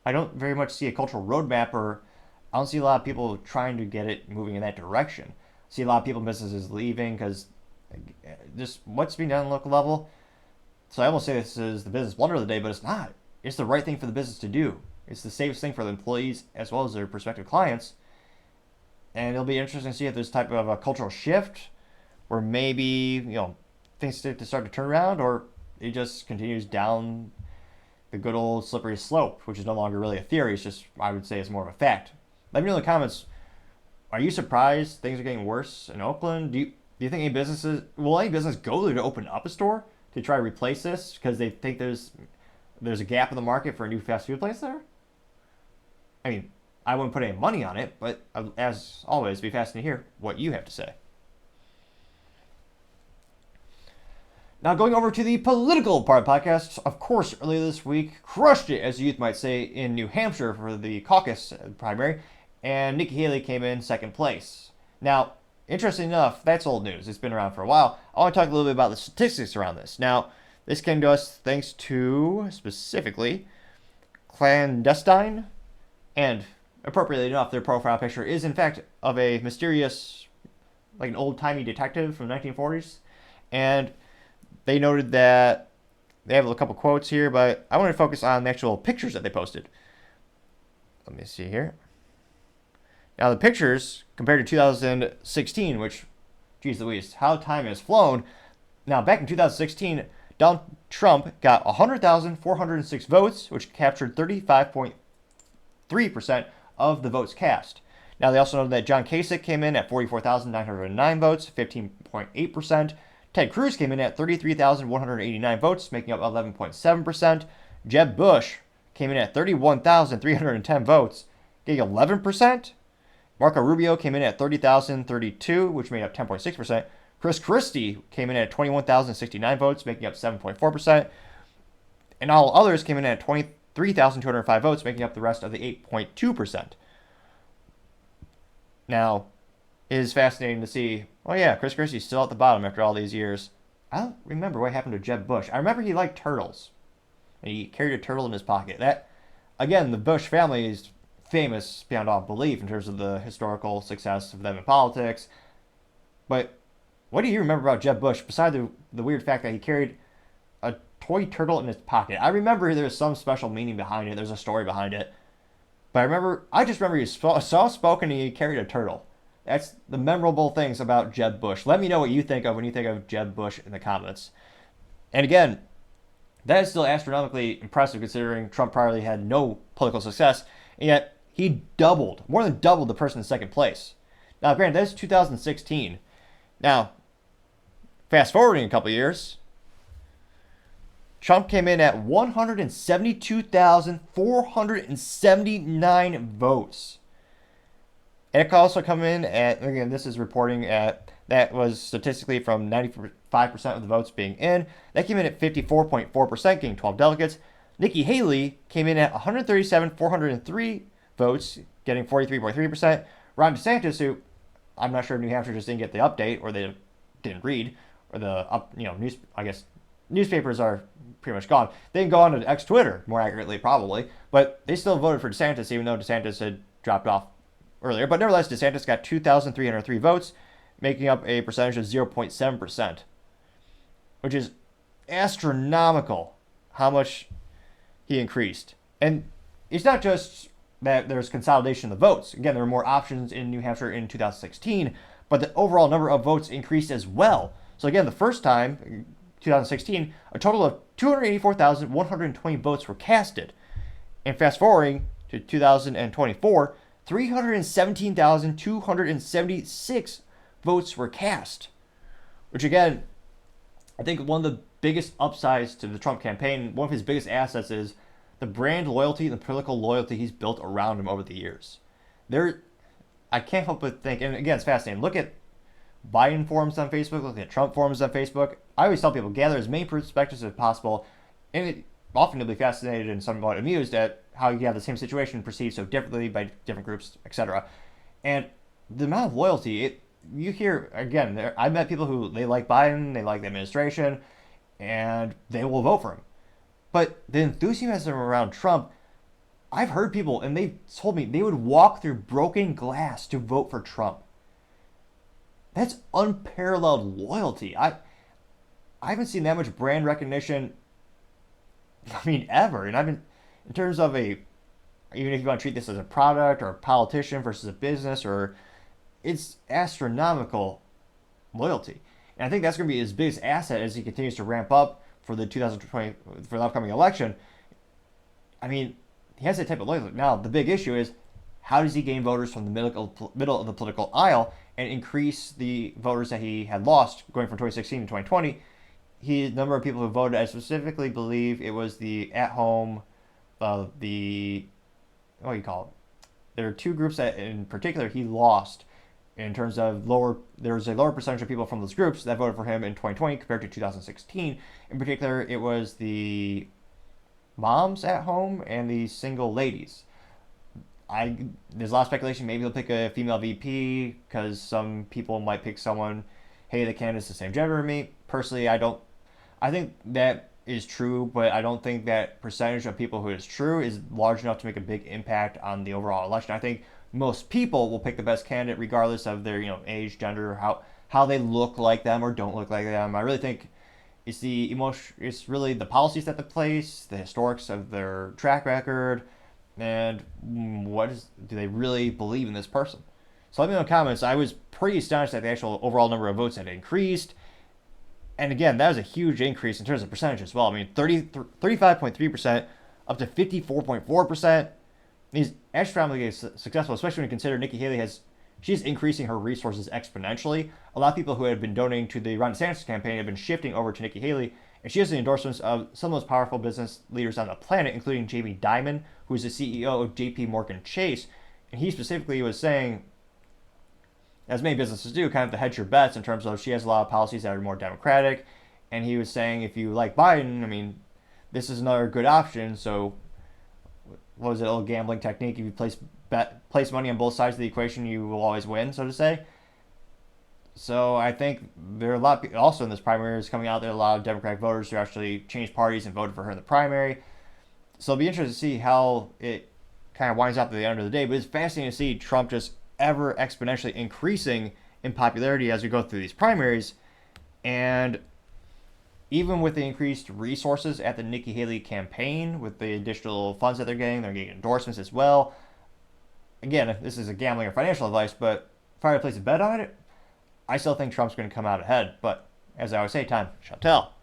I don't very much see a cultural roadmap, or I don't see a lot of people trying to get it moving in that direction. I see a lot of people and businesses leaving because just what's being done on the local level. So I almost say this is the business blunder of the day, but it's not. It's the right thing for the business to do. It's the safest thing for the employees as well as their prospective clients. And it'll be interesting to see if there's type of a cultural shift where maybe, things start to turn around, or it just continues down the good old slippery slope, which is no longer really a theory. It's just, I would say, it's more of a fact. Let me know in the comments, are you surprised things are getting worse in Oakland? Do you think will any business go there to open up a store to try to replace this because they think there's a gap in the market for a new fast food place there? I mean, I wouldn't put any money on it, but as always, it'd be fascinating to hear what you have to say. Now, going over to the political part of the podcast, of course, earlier this week, crushed it, as the youth might say, in New Hampshire for the caucus primary, and Nikki Haley came in second place. Now, interesting enough, that's old news. It's been around for a while. I want to talk a little bit about the statistics around this. Now, this came to us thanks to, specifically, Clandestine, and appropriately enough, their profile picture is, in fact, of a mysterious, like an old-timey detective from the 1940s, and they noted that they have a couple quotes here, but I want to focus on the actual pictures that they posted. Let me see here. Now, the pictures, compared to 2016, which, geez Louise, how time has flown. Now, back in 2016, Donald Trump got 100,406 votes, which captured 35.3% of the votes cast. Now, they also noted that John Kasich came in at 44,909 votes, 15.8%. Ted Cruz came in at 33,189 votes, making up 11.7%. Jeb Bush came in at 31,310 votes, getting 11%. Marco Rubio came in at 30,032, which made up 10.6%. Chris Christie came in at 21,069 votes, making up 7.4%. And all others came in at 23,205 votes, making up the rest of the 8.2%. Now, it is fascinating to see, Chris Christie's still at the bottom after all these years. I don't remember what happened to Jeb Bush. I remember he liked turtles, and he carried a turtle in his pocket. That, again, the Bush family is famous beyond all belief in terms of the historical success of them in politics. But what do you remember about Jeb Bush, besides the weird fact that he carried a toy turtle in his pocket? I remember there was some special meaning behind it. There's a story behind it. But I just remember he was soft-spoken and he carried a turtle. That's the memorable things about Jeb Bush. Let me know what you think of when you think of Jeb Bush in the comments. And again, that is still astronomically impressive considering Trump probably had no political success, and yet he more than doubled the person in second place. Now, granted, that's 2016. Now, fast forwarding a couple years, Trump came in at 172,479 votes. And it could also come in at, again, this is reporting at, that was statistically from 95% of the votes being in. That came in at 54.4%, getting 12 delegates. Nikki Haley came in at 137,403 votes, getting 43.3%. Ron DeSantis, who I'm not sure if New Hampshire just didn't get the update, or they didn't read, or newspapers are pretty much gone. They didn't go on to X Twitter, more accurately, probably, but they still voted for DeSantis, even though DeSantis had dropped off earlier. But nevertheless, DeSantis got 2,303 votes, making up a percentage of 0.7%, which is astronomical how much he increased. And it's not just that there's consolidation of the votes. Again, there were more options in New Hampshire in 2016, but the overall number of votes increased as well. So again, the first time, 2016, a total of 284,120 votes were casted. And fast forwarding to 2024, 317,276 votes were cast. Which again, I think one of the biggest upsides to the Trump campaign, one of his biggest assets is the brand loyalty and the political loyalty he's built around him over the years. I can't help but think, and again, it's fascinating. Look at Biden forums on Facebook, look at Trump forums on Facebook. I always tell people, gather as many perspectives as possible, and often you'll be fascinated and somewhat amused at how you have the same situation perceived so differently by different groups, etc. And the amount of loyalty, you hear, again, I've met people who, they like Biden, they like the administration, and they will vote for him. But the enthusiasm around Trump, I've heard people, and they told me they would walk through broken glass to vote for Trump. That's unparalleled loyalty. I haven't seen that much brand recognition, ever. And in terms of a even if you want to treat this as a product or a politician versus a business, or it's astronomical loyalty. And I think that's going to be his biggest asset as he continues to ramp up for the 2020 for the upcoming election. I mean, he has that type of loyalty. Now, the big issue is how does he gain voters from the middle of the political aisle and increase the voters that he had lost going from 2016 to 2020? The number of people who voted, I specifically believe it was the at-home, what do you call it? There are two groups that in particular he lost in terms of there was a lower percentage of people from those groups that voted for him in 2020 compared to 2016. In particular, it was the moms at home and the single ladies. There's a lot of speculation. Maybe he'll pick a female VP because some people might pick someone, hey, the candidate's the same gender as me. Personally, I think that is true, but I don't think that percentage of people who is true is large enough to make a big impact on the overall election. I think most people will pick the best candidate regardless of their age, gender, how they look like them or don't look like them. I really think it's the emotion. It's really the policies that they place, the historics of their track record, and do they really believe in this person? So let me know in the comments. I was pretty astonished that the actual overall number of votes had increased. And again, that was a huge increase in terms of percentage as well. I mean, 35.3% up to 54.4%. He's astronomically successful, especially when you consider Nikki Haley she's increasing her resources exponentially. A lot of people who had been donating to the Ron DeSantis campaign have been shifting over to Nikki Haley, and she has the endorsements of some of the most powerful business leaders on the planet, including Jamie Dimon, who is the CEO of J.P. Morgan Chase. And he specifically was saying, as many businesses do, kind of to hedge your bets in terms of she has a lot of policies that are more democratic. And he was saying, if you like Biden, I mean, this is another good option. So, what was it, a little gambling technique? If you place money on both sides of the equation, you will always win, so to say. So I think there are a lot of people also in this primary is coming out there, a lot of Democratic voters who actually changed parties and voted for her in the primary. So it'll be interesting to see how it kind of winds up at the end of the day. But it's fascinating to see Trump just ever exponentially increasing in popularity as we go through these primaries. And even with the increased resources at the Nikki Haley campaign, with the additional funds that they're getting endorsements as well. Again, this is a gambling or financial advice, but if I were to place a bet on it, I still think Trump's going to come out ahead. But as I always say, time shall tell.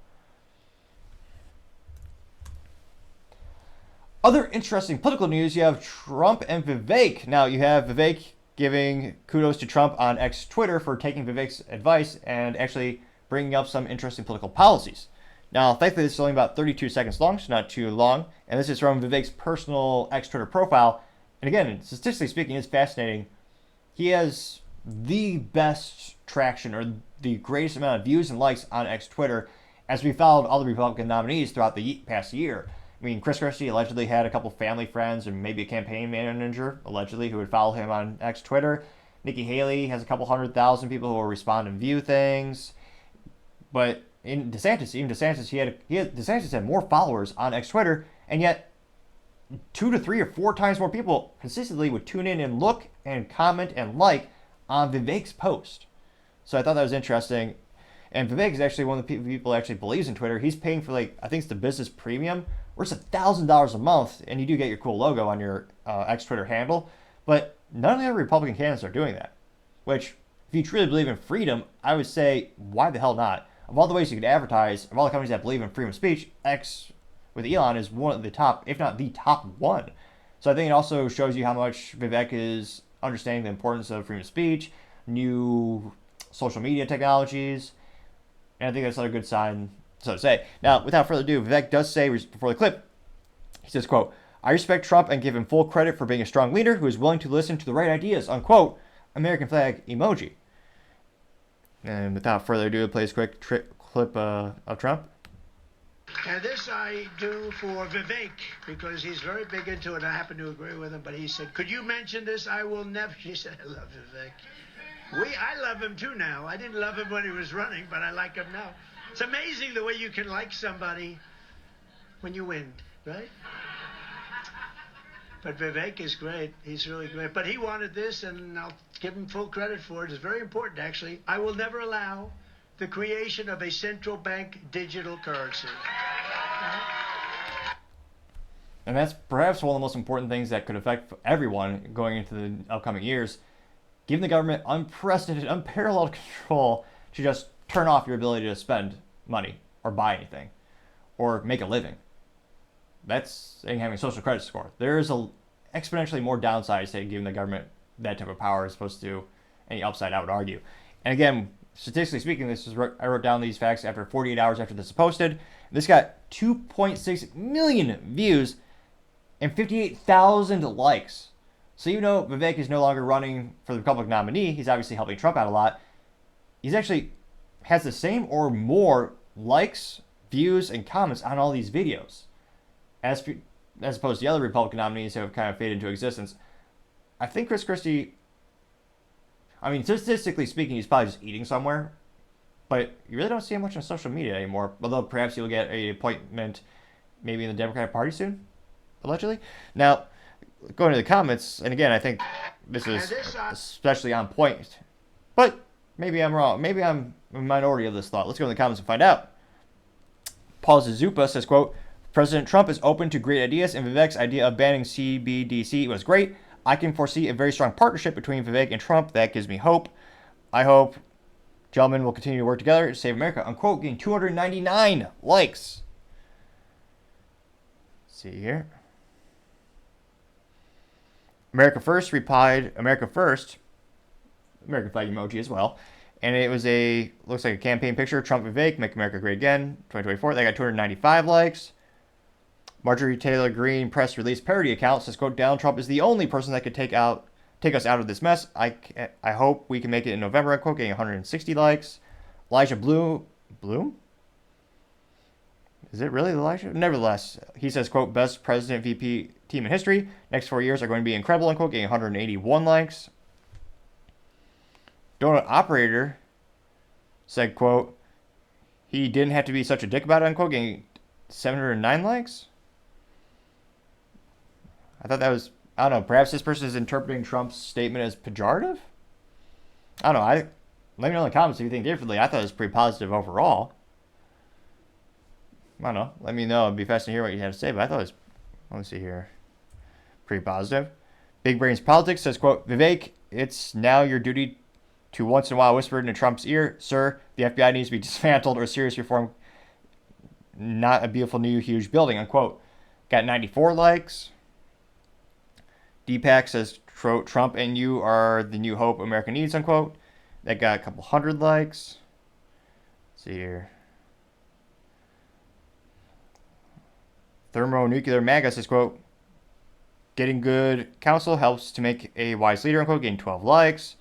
Other interesting political news, you have Trump and Vivek. Now, you have Vivek giving kudos to Trump on X Twitter for taking Vivek's advice and actually bringing up some interesting political policies. Now, thankfully, this is only about 32 seconds long, so not too long. And this is from Vivek's personal X Twitter profile. And again, statistically speaking, it's fascinating. He has the best traction or the greatest amount of views and likes on X Twitter as we followed all the Republican nominees throughout the past year. I mean, Chris Christie allegedly had a couple family friends and maybe a campaign manager, allegedly, who would follow him on X Twitter. Nikki Haley has a couple 100,000 people who will respond and view things. But in DeSantis, DeSantis had more followers on X Twitter, and yet 2 to 3 or 4 times more people consistently would tune in and look and comment and like on Vivek's post. So I thought that was interesting. And Vivek is actually one of the people who actually believes in Twitter. He's paying for, I think it's the business premium, where it's $1,000 a month, and you do get your cool logo on your X Twitter handle. But none of the other Republican candidates are doing that. Which, if you truly believe in freedom, I would say, why the hell not? Of all the ways you could advertise, of all the companies that believe in freedom of speech, X with Elon is one of the top, if not the top one. So I think it also shows you how much Vivek is understanding the importance of freedom of speech, new social media technologies, and I think that's another good sign, so to say. Now, without further ado, Vivek does say before the clip, he says, quote, "I respect Trump and give him full credit for being a strong leader who is willing to listen to the right ideas," unquote, American flag emoji. And without further ado, play this quick clip of Trump. And this I do for Vivek, because he's very big into it. I happen to agree with him, but he said, "Could you mention this? I will never." He said, "I love Vivek." I love him too now. I didn't love him when he was running, but I like him now. It's amazing the way you can like somebody when you win, right? But Vivek is great. He's really great. But he wanted this, and I'll give him full credit for it. It's very important, actually. I will never allow the creation of a central bank digital currency. And that's perhaps one of the most important things that could affect everyone going into the upcoming years, giving the government unprecedented, unparalleled control to just turn off your ability to spend money or buy anything or make a living. That's having a social credit score. There's a exponentially more downsides to giving the government that type of power as opposed to any upside, I would argue. And again, statistically speaking, I wrote down these facts after 48 hours after this was posted. This got 2.6 million views and 58,000 likes. So even though Vivek is no longer running for the Republican nominee, he's obviously helping Trump out a lot. He's actually has the same or more likes, views, and comments on all these videos, as opposed to the other Republican nominees who have kind of faded into existence. I think Chris Christie, I mean, statistically speaking, he's probably just eating somewhere, but you really don't see him much on social media anymore, although perhaps you'll get an appointment maybe in the Democratic Party soon, allegedly. Now, going to the comments, and again, I think this is especially on point, but maybe I'm wrong. Maybe I'm a minority of this thought. Let's go in the comments and find out. Paul Zazupa says, quote, President Trump is open to great ideas, and Vivek's idea of banning CBDC was great. I can foresee a very strong partnership between Vivek and Trump. That gives me hope. I hope gentlemen will continue to work together to save America. Unquote, getting 299 likes. Let's see here. America First replied, America First, American flag emoji as well. And it was looks like a campaign picture, Trump Vivek, Make America Great Again, 2024. They got 295 likes. Marjorie Taylor Greene press release parody account says, quote, Donald Trump is the only person that could take us out of this mess. I hope we can make it in November, unquote, getting 160 likes. Elijah Bloom? Is it really Elijah? Nevertheless, he says, quote, best president VP team in history. Next 4 years are going to be incredible, unquote, getting 181 likes. Donut Operator said, quote, he didn't have to be such a dick about it, unquote, getting 709 likes. I thought that was, I don't know, perhaps this person is interpreting Trump's statement as pejorative? I don't know. Let me know in the comments if you think differently. I thought it was pretty positive overall. I don't know. Let me know. It'd be fascinating to hear what you have to say, but I thought it was, let me see here, pretty positive. Big Brains Politics says, quote, Vivek, it's now your duty to once in a while whisper into Trump's ear, sir, the FBI needs to be dismantled or serious reform, not a beautiful new huge building, unquote. Got 94 likes. Deepak says, Trump and you are the new hope America needs, unquote. That got a couple hundred likes. Let's see here. Thermonuclear MAGA says, quote, getting good counsel helps to make a wise leader, unquote, getting 12 likes.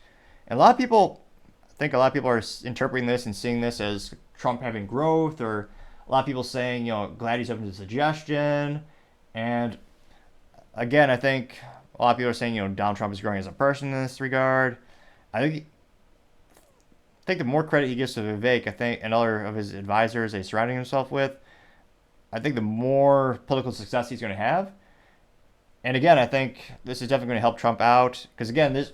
And I think a lot of people are interpreting this and seeing this as Trump having growth, or a lot of people saying, glad he's open to suggestion. And again, I think a lot of people are saying, Donald Trump is growing as a person in this regard. I think the more credit he gives to Vivek, and other of his advisors that he's surrounding himself with, I think the more political success he's going to have. And again, I think this is definitely going to help Trump out. Because again, I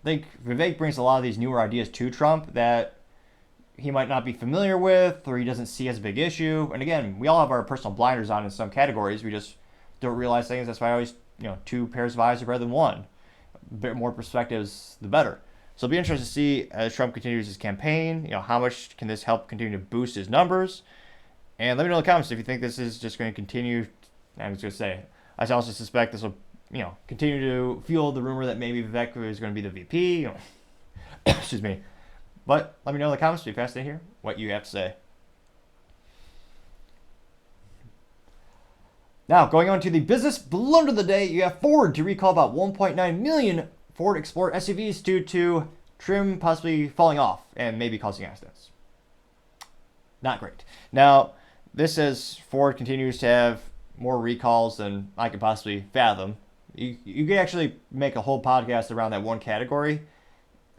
think Vivek brings a lot of these newer ideas to Trump that he might not be familiar with or he doesn't see as a big issue. And again, we all have our personal blinders on in some categories. We just don't realize things. That's why I always, 2 pairs of eyes are better than one. A bit more perspectives, the better. So it'll be interesting to see as Trump continues his campaign, how much can this help continue to boost his numbers. And let me know in the comments if you think this is just going to continue. I was going to say, I also suspect this will, continue to fuel the rumor that maybe Vivek is going to be the VP. Excuse me. But let me know in the comments. It'll be fascinating to hear what you have to say. Now, going on to the business blunder of the day, you have Ford to recall about 1.9 million Ford Explorer SUVs due to trim possibly falling off and maybe causing accidents. Not great. Now, this says Ford continues to have more recalls than I could possibly fathom. You could actually make a whole podcast around that one category.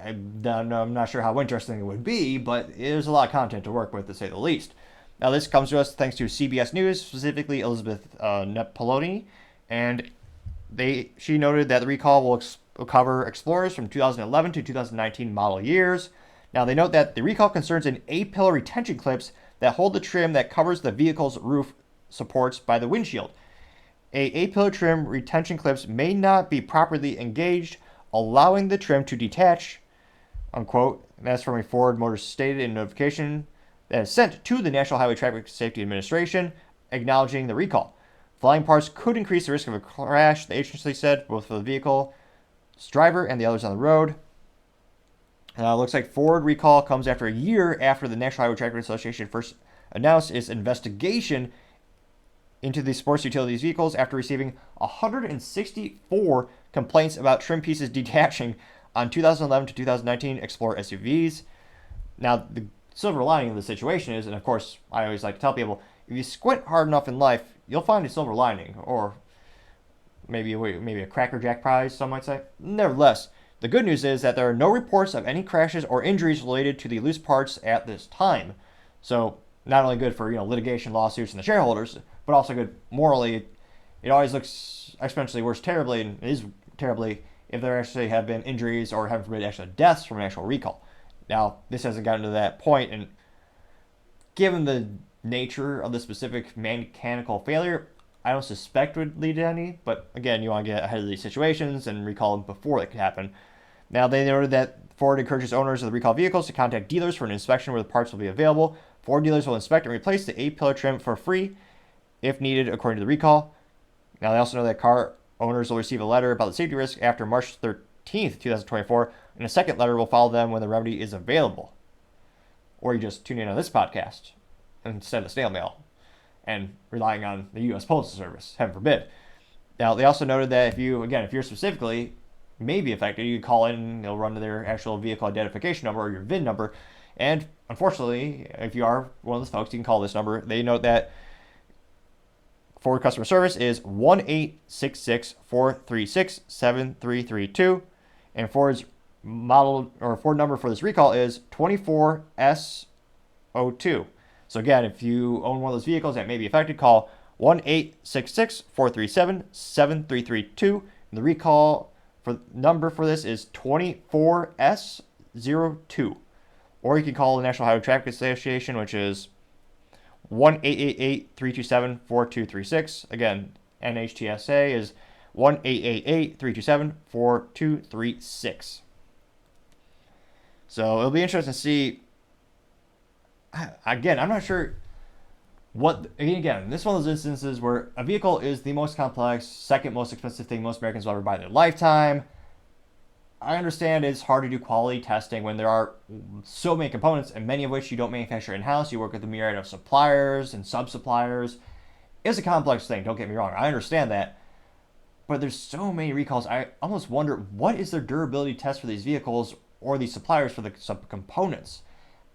I'm not sure how interesting it would be, but there's a lot of content to work with, to say the least. Now, this comes to us thanks to CBS News, specifically Elizabeth Nepoloni, and she noted that the recall will cover Explorers from 2011 to 2019 model years. Now, they note that the recall concerns an A-pillar retention clips that hold the trim that covers the vehicle's roof supports by the windshield. A-pillar trim retention clips may not be properly engaged, allowing the trim to detach, unquote. And that's from a Ford Motor stated in notification that is sent to the National Highway Traffic Safety Administration, acknowledging the recall. Flying parts could increase the risk of a crash, the agency said, both for the vehicle, its driver, and the others on the road. Looks like Ford recall comes after a year after the National Highway Traffic Association first announced its investigation into the sports utilities vehicles after receiving 164 complaints about trim pieces detaching on 2011 to 2019 Explorer SUVs. Now, the silver lining of the situation is, and of course, I always like to tell people, if you squint hard enough in life, you'll find a silver lining, or maybe a Cracker Jack prize, some might say. Nevertheless, the good news is that there are no reports of any crashes or injuries related to the loose parts at this time. So, not only good for litigation, lawsuits, and the shareholders, but also good morally. It always looks exponentially worse terribly, and is terribly, if there actually have been injuries or, heaven forbid, actual deaths from an actual recall. Now, this hasn't gotten to that point, and given the nature of the specific mechanical failure, I don't suspect would lead to any, but again, you want to get ahead of these situations and recall them before it could happen. Now, they noted that Ford encourages owners of the recalled vehicles to contact dealers for an inspection where the parts will be available. Ford dealers will inspect and replace the A-pillar trim for free if needed, according to the recall. Now, they also know that car owners will receive a letter about the safety risk after March 13th, 2024, and a second letter will follow them when the remedy is available. Or you just tune in on this podcast instead of snail mail and relying on the U.S. Postal Service, heaven forbid. Now, they also noted that if you're specifically may be affected, you can call in and they'll run to their actual vehicle identification number or your VIN number. And unfortunately, if you are one of those folks, you can call this number. They note that Ford customer service is 1-866-436-7332, and Ford's Ford number for this recall is 24S02. So again, if you own one of those vehicles that may be affected, call 1-866-437-7332. And the recall number for this is 24S02. Or you can call the National Highway Traffic Association, which is 1-888-327-4236. Again, NHTSA is 1-888-327-4236. So it'll be interesting to see. Again, I'm not sure again, this is one of those instances where a vehicle is the most complex, second most expensive thing most Americans will ever buy in their lifetime. I understand it's hard to do quality testing when there are so many components, and many of which you don't manufacture in-house. You work with a myriad of suppliers and sub-suppliers. It's a complex thing, don't get me wrong. I understand that. But there's so many recalls, I almost wonder, what is their durability test for these vehicles or these suppliers for the sub-components?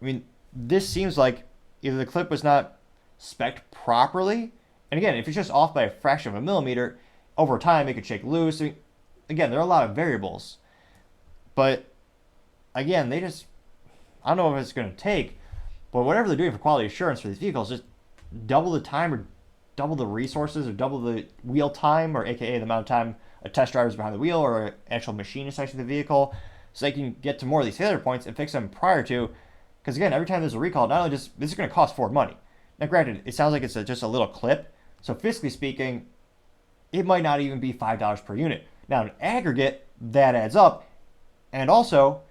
I mean, this seems like either the clip was not spec'd properly, and again, if it's just off by a fraction of a millimeter, over time it could shake loose. I mean, again, there are a lot of variables. But again, I don't know if it's going to take, but whatever they're doing for quality assurance for these vehicles, just double the time or double the resources or double the wheel time, or aka the amount of time a test driver is behind the wheel or an actual machinist touching the vehicle, so they can get to more of these failure points and fix them prior to. Because again, every time there's a recall, not only this is going to cost Ford money. Now granted, it sounds like it's just a little clip, so fiscally speaking, it might not even be $5 per unit. Now in aggregate, that adds up. And also,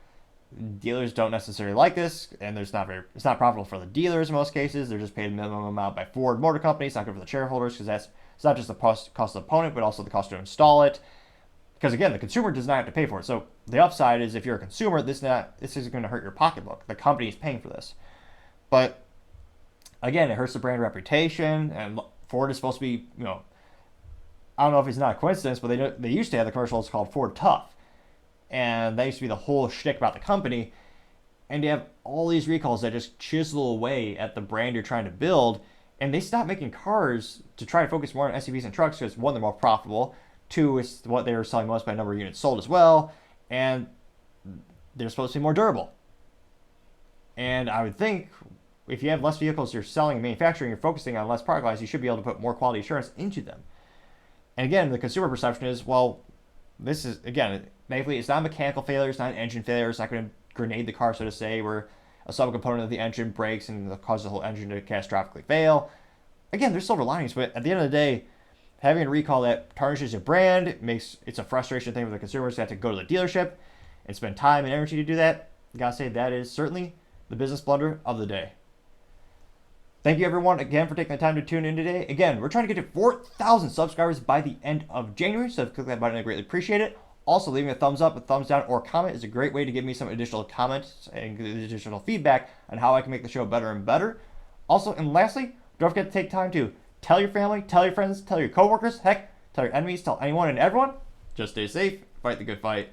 dealers don't necessarily like this, and it's not profitable for the dealers in most cases. They're just paid a minimum amount by Ford Motor Company. It's not good for the shareholders because it's not just the cost of the component, but also the cost to install it. Because again, the consumer does not have to pay for it. So the upside is, if you're a consumer, this isn't going to hurt your pocketbook. The company is paying for this. But again, it hurts the brand reputation, and Ford is supposed to be, I don't know if it's not a coincidence, but they used to have the commercials called Ford Tough. And that used to be the whole shtick about the company. And you have all these recalls that just chisel away at the brand you're trying to build. And they stopped making cars to try to focus more on SUVs and trucks because, one, they're more profitable. Two, it's what they were selling most by number of units sold as well. And they're supposed to be more durable. And I would think if you have less vehicles you're selling and manufacturing, you're focusing on less product lines, you should be able to put more quality assurance into them. And again, the consumer perception is, well, this is, again, thankfully, it's not a mechanical failure, it's not an engine failure, it's not going to grenade the car, so to say, where a subcomponent of the engine breaks and causes the whole engine to catastrophically fail. Again, there's silver linings, but at the end of the day, having a recall that tarnishes your brand, it's a frustration thing for the consumers to have to go to the dealership and spend time and energy to do that. I gotta say, that is certainly the business blunder of the day. Thank you everyone again for taking the time to tune in today. Again, we're trying to get to 4,000 subscribers by the end of January, so if you click that button, I greatly appreciate it. Also, leaving a thumbs up, a thumbs down, or comment is a great way to give me some additional comments and additional feedback on how I can make the show better and better. Also, and lastly, don't forget to take time to tell your family, tell your friends, tell your coworkers, heck, tell your enemies, tell anyone and everyone. Just stay safe, fight the good fight.